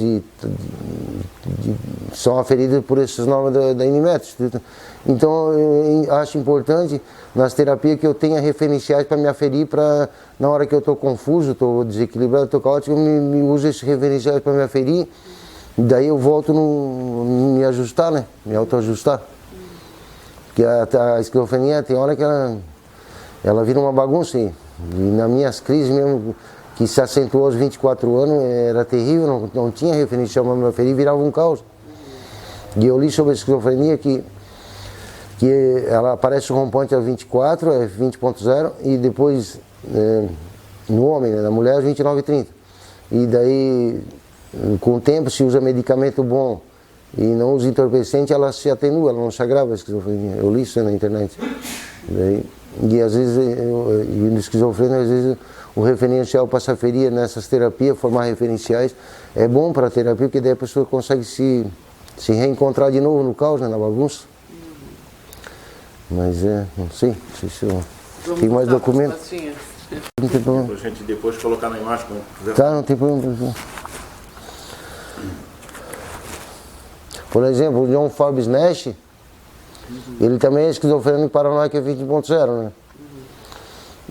são aferidas por essas normas da Inmetro. Então, eu acho importante nas terapias que eu tenha referenciais para me aferir, para na hora que eu estou confuso, estou desequilibrado, estou caótico, eu me uso esses referenciais para me aferir, daí eu volto me ajustar, né? Me autoajustar. Porque a esquizofrenia tem hora que ela vira uma bagunça. E nas minhas crises mesmo, que se acentuou aos 24 anos, era terrível, não tinha referencial para me aferir, virava um caos. E eu li sobre a esquizofrenia que ela aparece rompante aos 24, é 20.0, e depois no homem, né, na mulher aos 29 e 30. E daí, com o tempo, se usa medicamento bom e não usa entorpecente, ela se atenua, ela não se agrava a esquizofrenia. Eu li isso na internet. E às vezes, no esquizofrenia, às vezes o referencial para se aferir nessas terapias, formar referenciais, é bom para a terapia, porque daí a pessoa consegue se reencontrar de novo no caos, né, na bagunça. Mas não sei se eu... Tem mais documentos? Não tem problema. Pra gente depois colocar na imagem quando quiser. Tá, não tem problema. Por exemplo, o John Forbes Nash, ele também é esquizofrênico paranoico 20.0, né?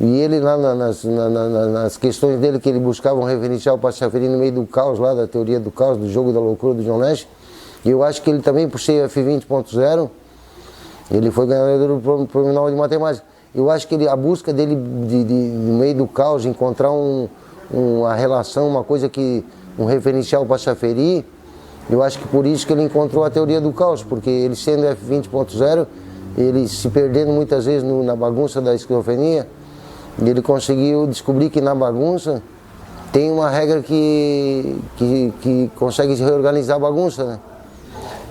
E ele lá nas questões dele, que ele buscava um referencial para se aferir no meio do caos lá, da teoria do caos, do jogo da loucura do John Nash, e eu acho que ele também, por ser F20.0, ele foi ganhador do Prêmio Nobel de Matemática. Eu acho que a busca dele no meio do caos, encontrar uma relação, uma coisa um referencial para se aferir, eu acho que por isso que ele encontrou a teoria do caos, porque ele sendo F20.0, ele se perdendo muitas vezes na bagunça da esquizofrenia, ele conseguiu descobrir que na bagunça tem uma regra que consegue reorganizar a bagunça, né?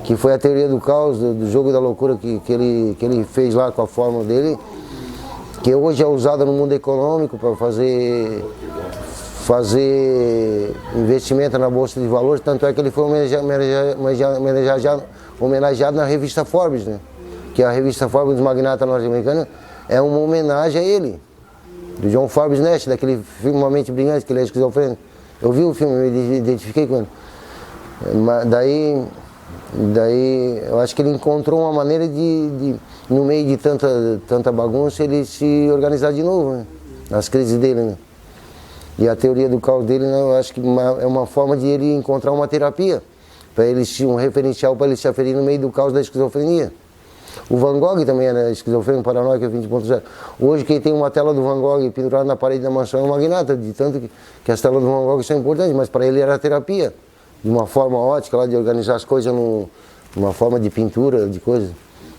Que foi a teoria do caos, do jogo da loucura que ele fez lá com a fórmula dele, que hoje é usada no mundo econômico para fazer investimento na Bolsa de Valores, tanto é que ele foi homenageado na revista Forbes, né? Que a revista Forbes dos magnatas norte-americanos é uma homenagem a ele, do John Forbes Nash, daquele filme Uma Mente Brilhante, que ele é esquizofrênico. Eu vi o filme, me identifiquei com ele. Daí eu acho que ele encontrou uma maneira no meio de tanta bagunça, ele se organizar de novo, né? Nas crises dele, né? E a teoria do caos dele, né, eu acho que é uma forma de ele encontrar uma terapia, para ele um referencial para ele se aferir no meio do caos da esquizofrenia. O Van Gogh também era esquizofrênico paranoico 20.0. Hoje quem tem uma tela do Van Gogh pendurada na parede da mansão é um magnata, de tanto que as telas do Van Gogh são importantes, mas para ele era terapia, de uma forma ótica lá de organizar as coisas numa forma de pintura, de coisa.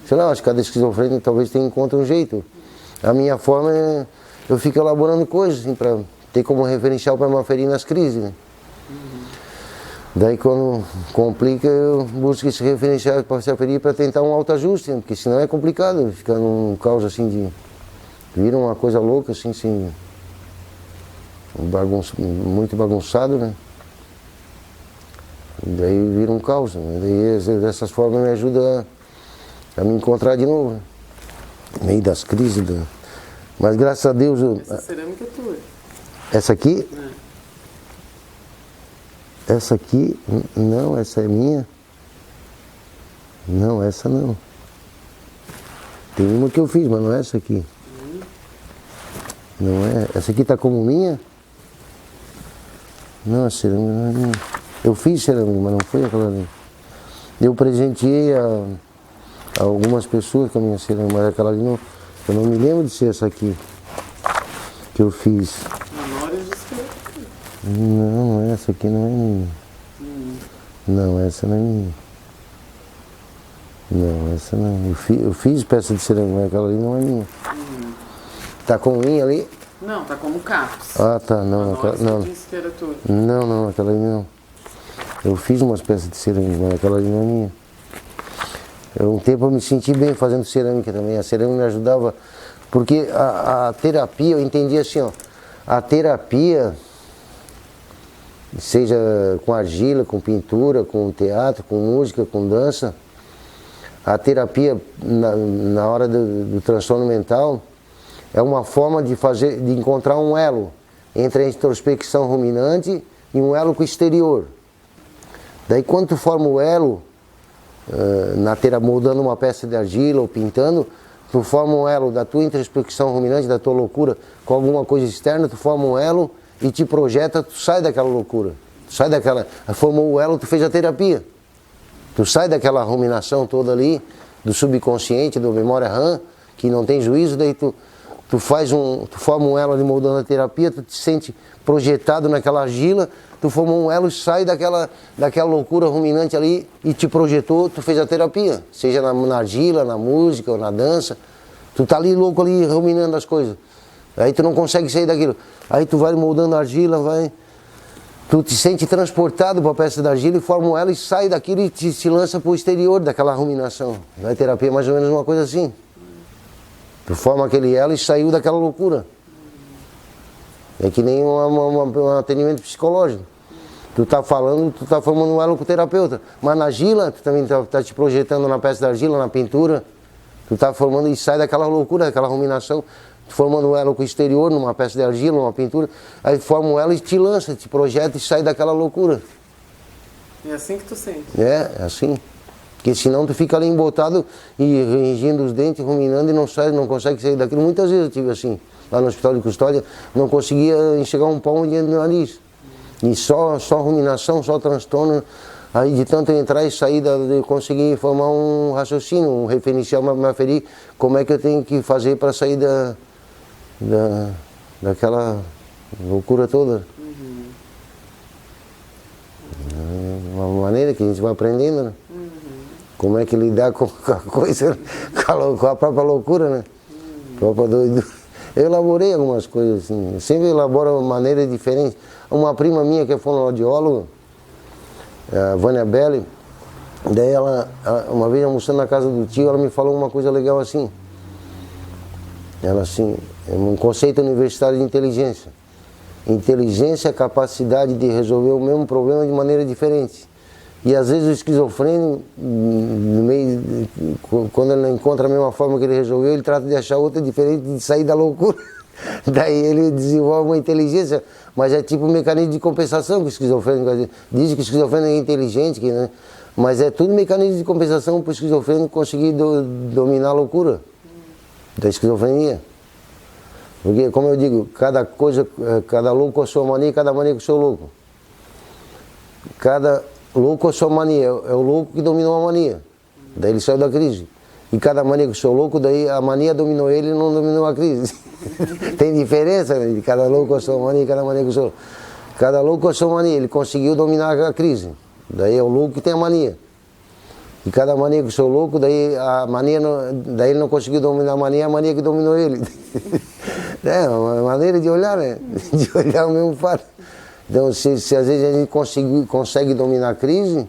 Sei lá, acho que cada esquizofrênico talvez encontre um jeito. A minha forma é, eu fico elaborando coisas assim, para ter como referencial para me aferir nas crises, né? Daí quando complica, eu busco esse referencial para se aferir para tentar um autoajuste, né? Porque senão é complicado, ficar num caos assim vira uma coisa louca, assim muito bagunçado, né? Daí vira um caos, né? Daí dessas formas me ajuda a me encontrar de novo, né? No meio das crises. Mas graças a Deus... Essa cerâmica é tua? Essa aqui? Essa aqui? Não, essa é minha. Não, essa não. Tem uma que eu fiz, mas não é essa aqui. Não é. Essa aqui tá como minha? Não, a cerâmica não é minha. Eu fiz cerâmica, mas não foi aquela ali. Eu presenteei a algumas pessoas com a minha cerâmica, mas aquela ali não. Eu não me lembro de ser essa aqui que eu fiz. Não, essa aqui não é minha. Não, essa não é minha. Não, essa não. Eu fiz peça de cerâmica, mas aquela ali não é minha. Tá com minha ali? Não, tá como cactos. Ah, tá, não. Não, aquela ali não. Eu fiz umas peças de cerâmica, mas aquela ali não é minha. Um tempo eu me senti bem fazendo cerâmica também. A cerâmica me ajudava, porque a terapia, eu entendi assim, ó. A terapia, seja com argila, com pintura, com teatro, com música, com dança, a terapia na hora do transtorno mental é uma forma de encontrar um elo entre a introspecção ruminante e um elo com o exterior. Daí quando tu forma o elo, moldando uma peça de argila ou pintando, tu forma um elo da tua introspecção ruminante, da tua loucura, com alguma coisa externa, tu forma um elo e te projeta, tu sai daquela loucura. Tu sai daquela, formou o elo, tu fez a terapia. Tu sai daquela ruminação toda ali, do subconsciente, do memória RAM, que não tem juízo, daí tu forma um elo ali moldando a terapia, tu te sente projetado naquela argila, tu formou um elo e sai daquela loucura ruminante ali e te projetou, tu fez a terapia, seja na argila, na música ou na dança, tu tá ali louco ali ruminando as coisas, aí tu não consegue sair daquilo, aí tu vai moldando a argila, tu te sente transportado para a peça da argila e forma um elo e sai daquilo e se lança para o exterior daquela ruminação. A terapia é mais ou menos uma coisa assim. Tu forma aquele elo e saiu daquela loucura. É que nem um atendimento psicológico. Tu tá falando, tu tá formando um elo com o terapeuta. Mas na argila, tu também tá te projetando na peça da argila, na pintura. Tu tá formando e sai daquela loucura, daquela ruminação. Tu formando um elo com o exterior, numa peça de argila, numa pintura. Aí forma um elo e te lança, te projeta e sai daquela loucura. É assim que tu sente? É assim. Porque senão tu fica ali embotado e rangindo os dentes, ruminando e não consegue sair daquilo. Muitas vezes eu tive assim, lá no hospital de custódia, não conseguia enxergar um pão dentro do nariz. E só ruminação, só transtorno. Aí de tanto entrar e sair, eu consegui formar um raciocínio, um referencial, me aferir como é que eu tenho que fazer para sair daquela loucura toda. Uma maneira que a gente vai aprendendo, né? Como é que lidar com a coisa, com a própria loucura, né? Própria doido. Eu elaborei algumas coisas assim, eu sempre elaboro maneiras diferentes. Uma prima minha que é fonoaudióloga, a Vânia Belli, daí ela, uma vez almoçando na casa do tio, ela me falou uma coisa legal assim. Ela assim, um conceito universitário de inteligência. Inteligência é a capacidade de resolver o mesmo problema de maneira diferente. E às vezes o esquizofrênico, quando ele não encontra a mesma forma que ele resolveu, ele trata de achar outra diferente, de sair da loucura. Daí ele desenvolve uma inteligência, mas é tipo um mecanismo de compensação que o esquizofrênico diz que o esquizofrênico é inteligente, né? Mas é tudo mecanismo de compensação para o esquizofrênico conseguir dominar a loucura da esquizofrenia. Porque, como eu digo, cada louco com a sua mania, cada mania com o seu louco. Cada louco com a sua mania, é o louco que dominou a mania. Daí ele saiu da crise. E cada mania com o seu louco, daí a mania dominou ele e não dominou a crise. Tem diferença, né? Cada louco com a sua mania, cada mania com o seu louco. Cada louco com a sua mania, ele conseguiu dominar a crise. Daí é o louco que tem a mania. E cada mania com o seu louco, daí a mania daí ele não conseguiu dominar a mania que dominou ele. É uma maneira de olhar, né? De olhar o mesmo fato. Então, se às vezes a gente consegue dominar a crise,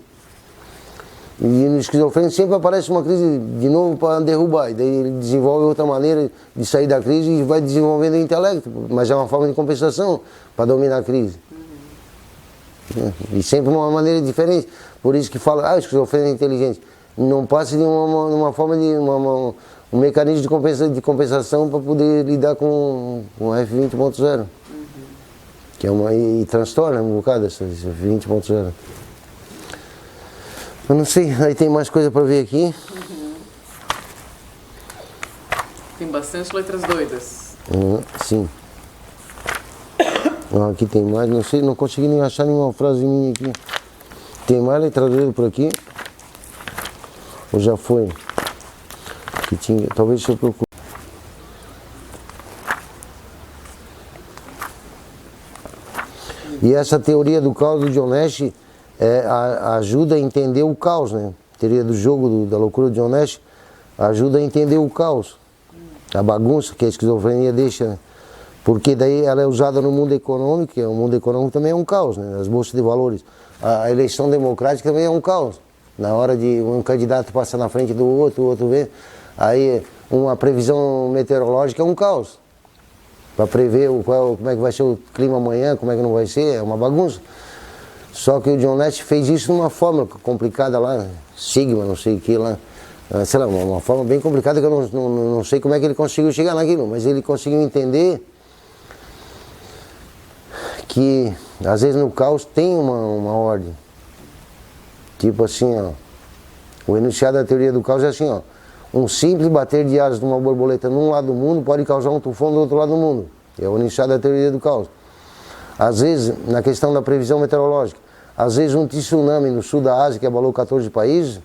e no esquizofrênico sempre aparece uma crise de novo para derrubar, e daí ele desenvolve outra maneira de sair da crise e vai desenvolvendo o intelecto, mas é uma forma de compensação para dominar a crise. E sempre uma maneira diferente. Por isso que fala, o esquizofrênico é inteligente. Não passa de uma forma de um mecanismo de compensação para poder lidar com o F20.0. Que é e transtorna um bocado essa 20.0. Eu não sei, aí tem mais coisa para ver aqui. Tem bastante letras doidas. Sim. Aqui tem mais, não sei, não consegui nem achar nenhuma frase minha aqui. Tem mais letra doida por aqui? Ou já foi? Que tinha, talvez se eu procure. E essa teoria do caos do John Nash ajuda a entender o caos, né? A teoria do jogo, da loucura do John Nash, ajuda a entender o caos, a bagunça que a esquizofrenia deixa, né? Porque daí ela é usada no mundo econômico, que o mundo econômico também é um caos, né? As bolsas de valores. A eleição democrática também é um caos. Na hora de um candidato passar na frente do outro, o outro vem, aí uma previsão meteorológica é um caos. Para prever como é que vai ser o clima amanhã, como é que não vai ser, é uma bagunça. Só que o John Nash fez isso numa fórmula complicada lá, sigma, não sei o que lá, sei lá, uma forma bem complicada que eu não sei como é que ele conseguiu chegar naquilo, mas ele conseguiu entender que às vezes no caos tem uma ordem. Tipo assim, ó. O enunciado da teoria do caos é assim, ó. Um simples bater de asas de uma borboleta num lado do mundo pode causar um tufão do outro lado do mundo. É o enunciado da teoria do caos. Às vezes, na questão da previsão meteorológica, às vezes um tsunami no sul da Ásia, que abalou 14 países,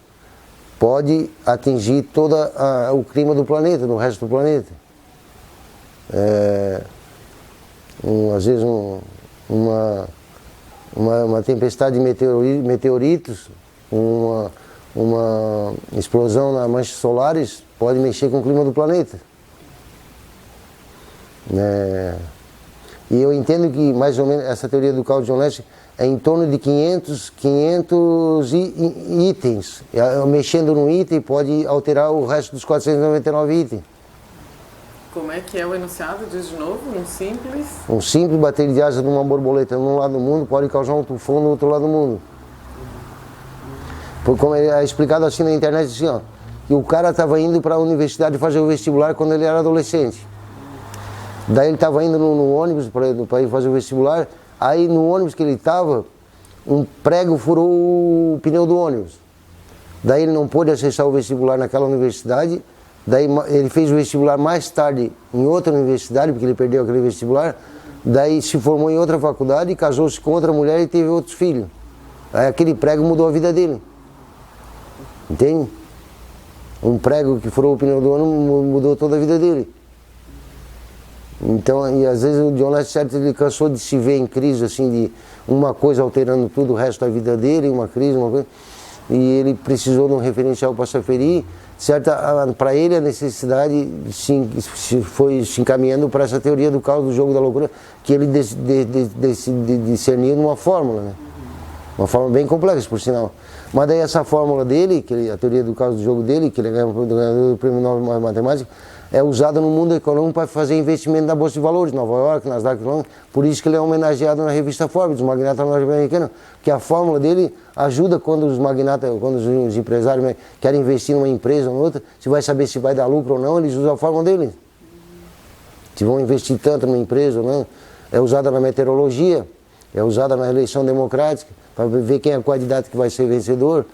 pode atingir todo o clima do planeta, no resto do planeta. Às vezes uma tempestade de meteoritos, uma explosão nas manchas solares pode mexer com o clima do planeta. E eu entendo que mais ou menos essa teoria do caos de John Lester é em torno de 500 itens. Mexendo num item pode alterar o resto dos 499 itens. Como é que é o enunciado? Diz de novo, simples. Um simples bater de asas de uma borboleta num lado do mundo pode causar um tufão no outro lado do mundo. Como é explicado assim na internet, assim, ó, que o cara estava indo para a universidade fazer o vestibular quando ele era adolescente. Daí ele estava indo no ônibus para ir fazer o vestibular, aí no ônibus que ele estava, um prego furou o pneu do ônibus. Daí ele não pôde acessar o vestibular naquela universidade, daí ele fez o vestibular mais tarde em outra universidade, porque ele perdeu aquele vestibular, daí se formou em outra faculdade, casou-se com outra mulher e teve outros filhos. Aí aquele prego mudou a vida dele. Entende? Um prego que furou o pneu do ônibus mudou toda a vida dele. Então, e às vezes o John Lester ele cansou de se ver em crise, assim, de uma coisa alterando tudo o resto da vida dele, uma crise, uma coisa, e ele precisou de um referencial para se aferir, para ele a necessidade foi se encaminhando para essa teoria do caos do jogo da loucura, que ele discerniu numa fórmula, né? Uma fórmula bem complexa, por sinal. Mas daí essa fórmula dele, a teoria do caos do jogo dele, que ele ganhou o prêmio Nobel de Matemática, é usada no mundo econômico para fazer investimento na Bolsa de Valores, Nova York, Nasdaq, por isso que ele é homenageado na revista Forbes, o magnata norte-americano, que a fórmula dele ajuda quando os magnatas, quando os empresários querem investir numa empresa ou outra, se vai saber se vai dar lucro ou não, eles usam a fórmula dele. Se vão investir tanto numa empresa ou não, é usada na meteorologia, é usada na eleição democrática, para ver quem é o candidato que vai ser vencedor.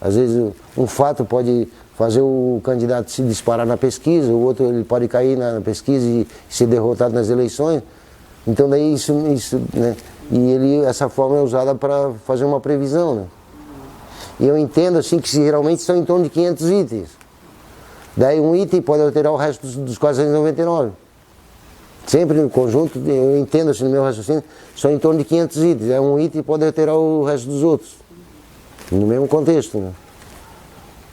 Às vezes um fato pode fazer o candidato se disparar na pesquisa, o outro ele pode cair na pesquisa e ser derrotado nas eleições. Então daí isso né? E essa forma é usada para fazer uma previsão, né? E eu entendo assim que geralmente são em torno de 500 itens. Daí um item pode alterar o resto dos 499. Sempre no conjunto, eu entendo assim no meu raciocínio, são em torno de 500 itens. Um item pode alterar o resto dos outros. No mesmo contexto, né?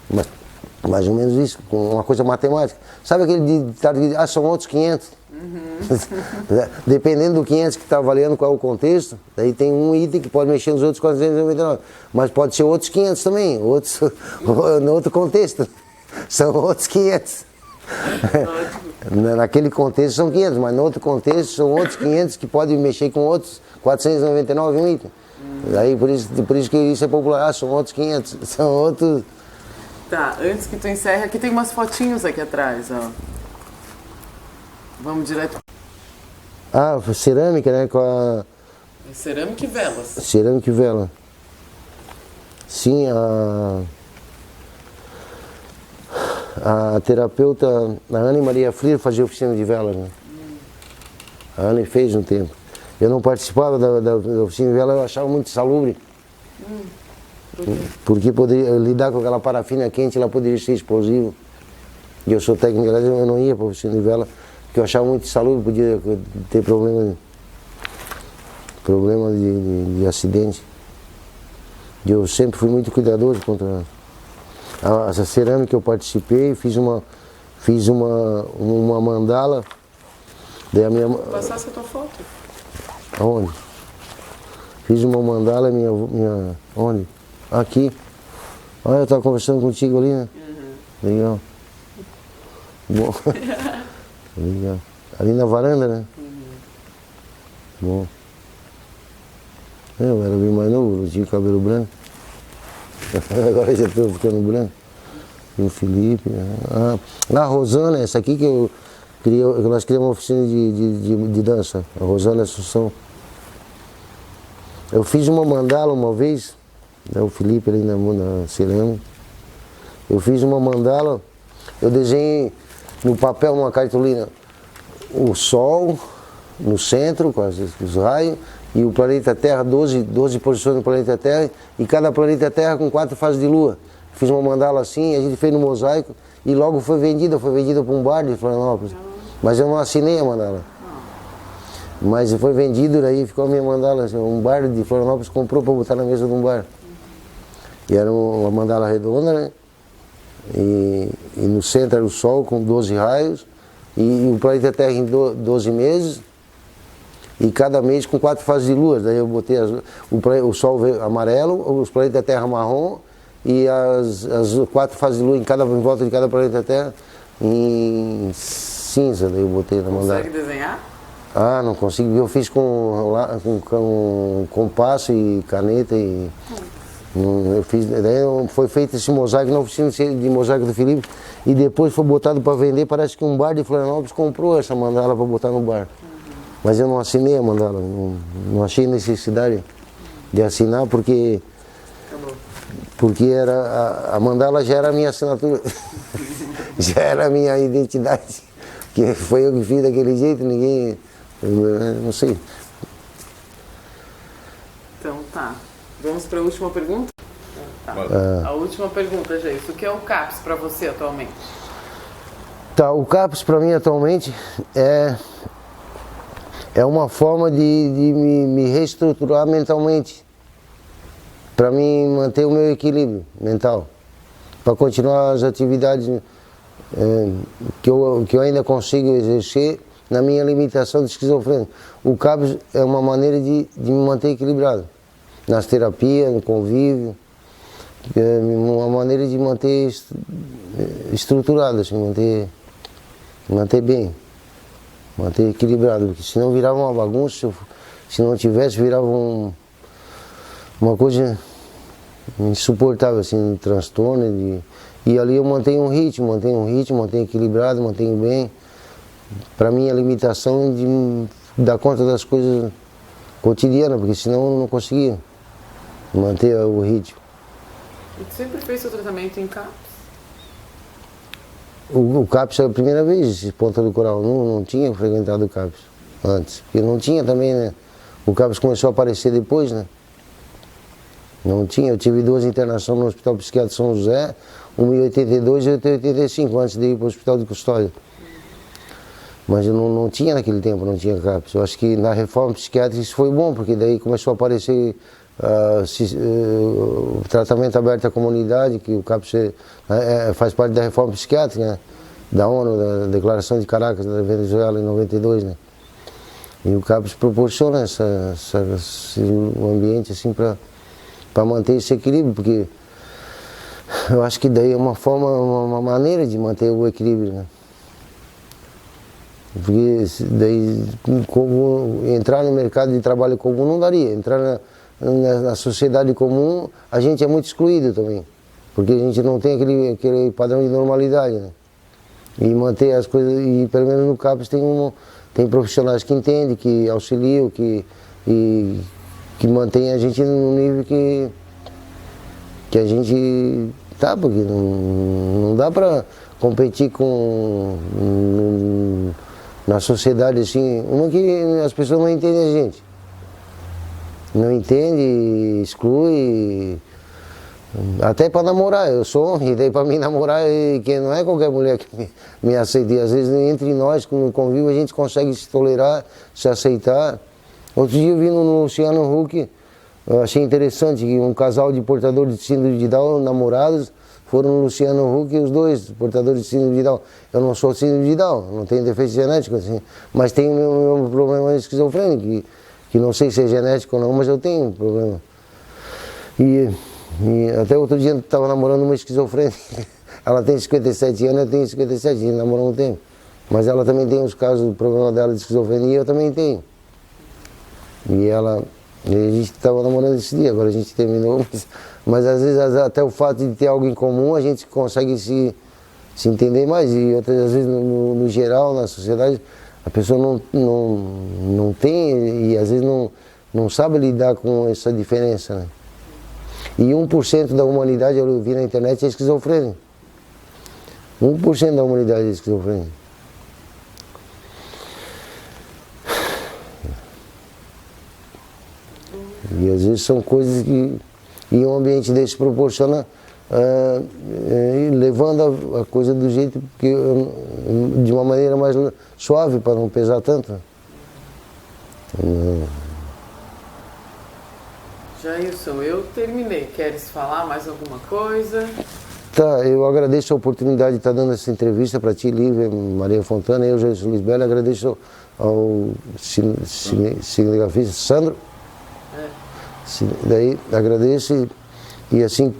Mas, mais ou menos isso, com uma coisa matemática. Sabe aquele ditado que são outros 500? Dependendo do 500 que está avaliando qual é o contexto, daí tem um item que pode mexer nos outros 499. Mas pode ser outros 500 também, no outro contexto. São outros 500. Naquele contexto são 500, mas no outro contexto são outros 500 que podem mexer com outros 499 um item. Aí por isso que isso é popular, são outros 500, são outros... Tá, antes que tu encerre, aqui tem umas fotinhos aqui atrás, ó. Vamos direto. Ah, cerâmica, né? Com a... Cerâmica e velas. Cerâmica e vela. Sim, a terapeuta, a Ana Maria Freire, fazia oficina de velas, né? A Ana fez um tempo. Eu não participava da oficina de vela, eu achava muito insalubre. Porque lidar com aquela parafina quente, ela poderia ser explosiva. E eu sou técnico, eu não ia para a oficina de vela, porque eu achava muito insalubre, podia ter problema de acidente. E eu sempre fui muito cuidadoso contra essa cerâmica que eu participei, fiz uma mandala. Daí a minha... Passasse a tua foto. Aonde? Fiz uma mandala, minha... Onde? Aqui. Olha, eu estava conversando contigo ali, né? Legal. Bom. Legal. Ali na varanda, né? Bom. Eu era bem mais novo, eu tinha cabelo branco. Agora já estou ficando branco. E o Felipe. A Rosana, essa aqui que nós criamos uma oficina de dança. A Rosana Assunção. Eu fiz uma mandala uma vez, né, o Felipe ali na Serena. Eu fiz uma mandala, eu desenhei no papel, numa cartolina, o Sol no centro, com os raios, e o planeta Terra, 12 posições do planeta Terra, e cada planeta Terra com 4 fases de lua. Fiz uma mandala assim, a gente fez no mosaico, e logo foi vendida para um bar de Florianópolis. Mas eu não assinei a mandala. Mas foi vendido, daí ficou a minha mandala, assim, um bar de Florianópolis comprou para botar na mesa de um bar. E era uma mandala redonda, né? E no centro era o Sol com 12 raios, e o planeta Terra em 12 meses, e cada mês com 4 fases de lua. Daí eu botei o Sol amarelo, os planetas Terra marrom, e as 4 fases de lua em volta de cada planeta Terra em cinza. Daí eu botei na mandala. Consegue desenhar? Ah, não consigo, eu fiz com compasso e caneta e eu fiz, daí foi feito esse mosaico na oficina de mosaico do Felipe e depois foi botado para vender. Parece que um bar de Florianópolis comprou essa mandala para botar no bar. Mas eu não assinei a mandala, não achei necessidade de assinar porque a mandala já era a minha assinatura, já era a minha identidade, que foi eu que fiz daquele jeito, ninguém, não sei. Então tá. Vamos para a última pergunta? Tá. A última pergunta, Geis. O que é o CAPS para você atualmente? Tá, o CAPS para mim atualmente é uma forma de me reestruturar mentalmente, para mim manter o meu equilíbrio mental, para continuar as atividades que eu ainda consigo exercer na minha limitação de esquizofrenia. O CAPS é uma maneira de me manter equilibrado. Nas terapias, no convívio, uma maneira de manter estruturado, assim, manter bem, manter equilibrado, porque senão virava uma bagunça, se não tivesse virava uma coisa insuportável, assim, de transtorno, e ali eu mantenho um ritmo, mantenho equilibrado, mantenho bem. Para mim a limitação é de dar conta das coisas cotidianas, porque senão eu não conseguia manter o ritmo. E tu sempre fez seu tratamento em CAPS? O CAPS era a primeira vez, Ponta do Coral, não tinha frequentado o CAPS antes, porque não tinha também, né? O CAPS começou a aparecer depois, né? Não tinha, eu tive 2 internações no Hospital Psiquiátrico São José, uma em 82 e outra em 85, antes de ir para o Hospital de Custódia. Mas eu não tinha naquele tempo, não tinha CAPS. Eu acho que na reforma psiquiátrica isso foi bom, porque daí começou a aparecer o tratamento aberto à comunidade, que o CAPS faz parte da reforma psiquiátrica, né? Da ONU, da Declaração de Caracas, da Venezuela, em 92, né? E o CAPS proporciona um ambiente assim para manter esse equilíbrio, porque eu acho que daí é uma maneira de manter o equilíbrio, né? Porque daí, entrar no mercado de trabalho comum não daria, entrar na sociedade comum a gente é muito excluído também, porque a gente não tem aquele padrão de normalidade, né? E manter as coisas, e pelo menos no CAPS tem profissionais que entendem, que auxiliam, que mantêm a gente no nível que a gente tá, porque não dá para competir na sociedade assim, uma que as pessoas não entendem a gente. Não entende, exclui, até para namorar, eu sou homem, daí para mim namorar, que não é qualquer mulher que me aceita, e às vezes entre nós, no convívio, a gente consegue se tolerar, se aceitar. Outro dia eu vi no Luciano Huck, eu achei interessante que um casal de portadores de síndrome de Down, namorados, foram no Luciano Huck e os dois portadores de síndrome de Down. Eu não sou síndrome de Down, não tenho defeito genético, assim, mas tenho meu problema esquizofrênico, que não sei se é genético ou não, mas eu tenho um problema. E até outro dia eu estava namorando uma esquizofrênica. Ela tem 57 anos, eu tenho 57, a gente namorou um tempo. Mas ela também tem os casos do problema dela de esquizofrenia e eu também tenho. E a gente estava namorando esse dia, agora a gente terminou, mas às vezes até o fato de ter algo em comum a gente consegue se entender mais. E outras vezes no geral, na sociedade, a pessoa não tem, e às vezes não não sabe lidar com essa diferença, né? E 1% da humanidade, eu vi na internet, é esquizofrênico. 1% da humanidade é esquizofrênico. E às vezes são coisas que em um ambiente desse proporciona, levando a coisa do jeito que, de uma maneira mais suave, para não pesar tanto. Jailson, eu terminei. Queres falar mais alguma coisa? Tá, eu agradeço a oportunidade de estar dando essa entrevista para ti, Lívia, Maria Fontana, eu, Jailson Luiz Belo, agradeço ao cinegrafista Sandro. Daí agradeço e assim,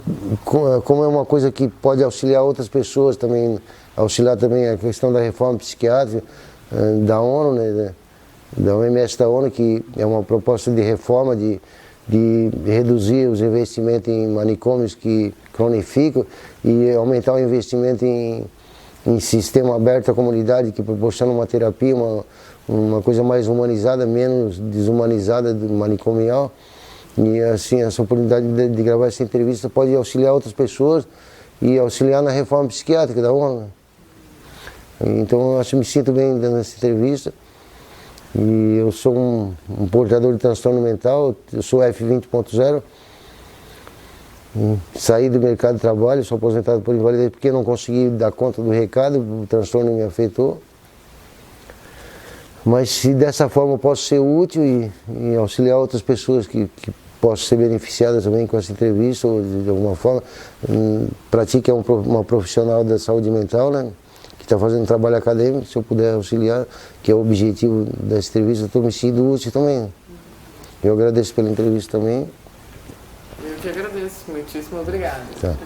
como é uma coisa que pode auxiliar outras pessoas também, auxiliar também a questão da reforma psiquiátrica da ONU, né, da OMS da ONU, que é uma proposta de reforma de reduzir os investimentos em manicômios que cronificam e aumentar o investimento em sistema aberto à comunidade, que proporciona uma terapia, uma coisa mais humanizada, menos desumanizada do manicomial. E assim, essa oportunidade de gravar essa entrevista pode auxiliar outras pessoas e auxiliar na reforma psiquiátrica da ONU. Então eu acho que me sinto bem dando essa entrevista. E eu sou um portador de transtorno mental, eu sou F20.0. Saí do mercado de trabalho, sou aposentado por invalidez porque não consegui dar conta do recado, o transtorno me afetou. Mas se dessa forma eu posso ser útil e auxiliar outras pessoas que possam ser beneficiadas também com essa entrevista, ou de alguma forma, para ti que é uma profissional da saúde mental, né, que está fazendo trabalho acadêmico, se eu puder auxiliar, que é o objetivo dessa entrevista, eu estou me sentindo útil também. Eu agradeço pela entrevista também. Eu que agradeço, muitíssimo obrigada. Tá.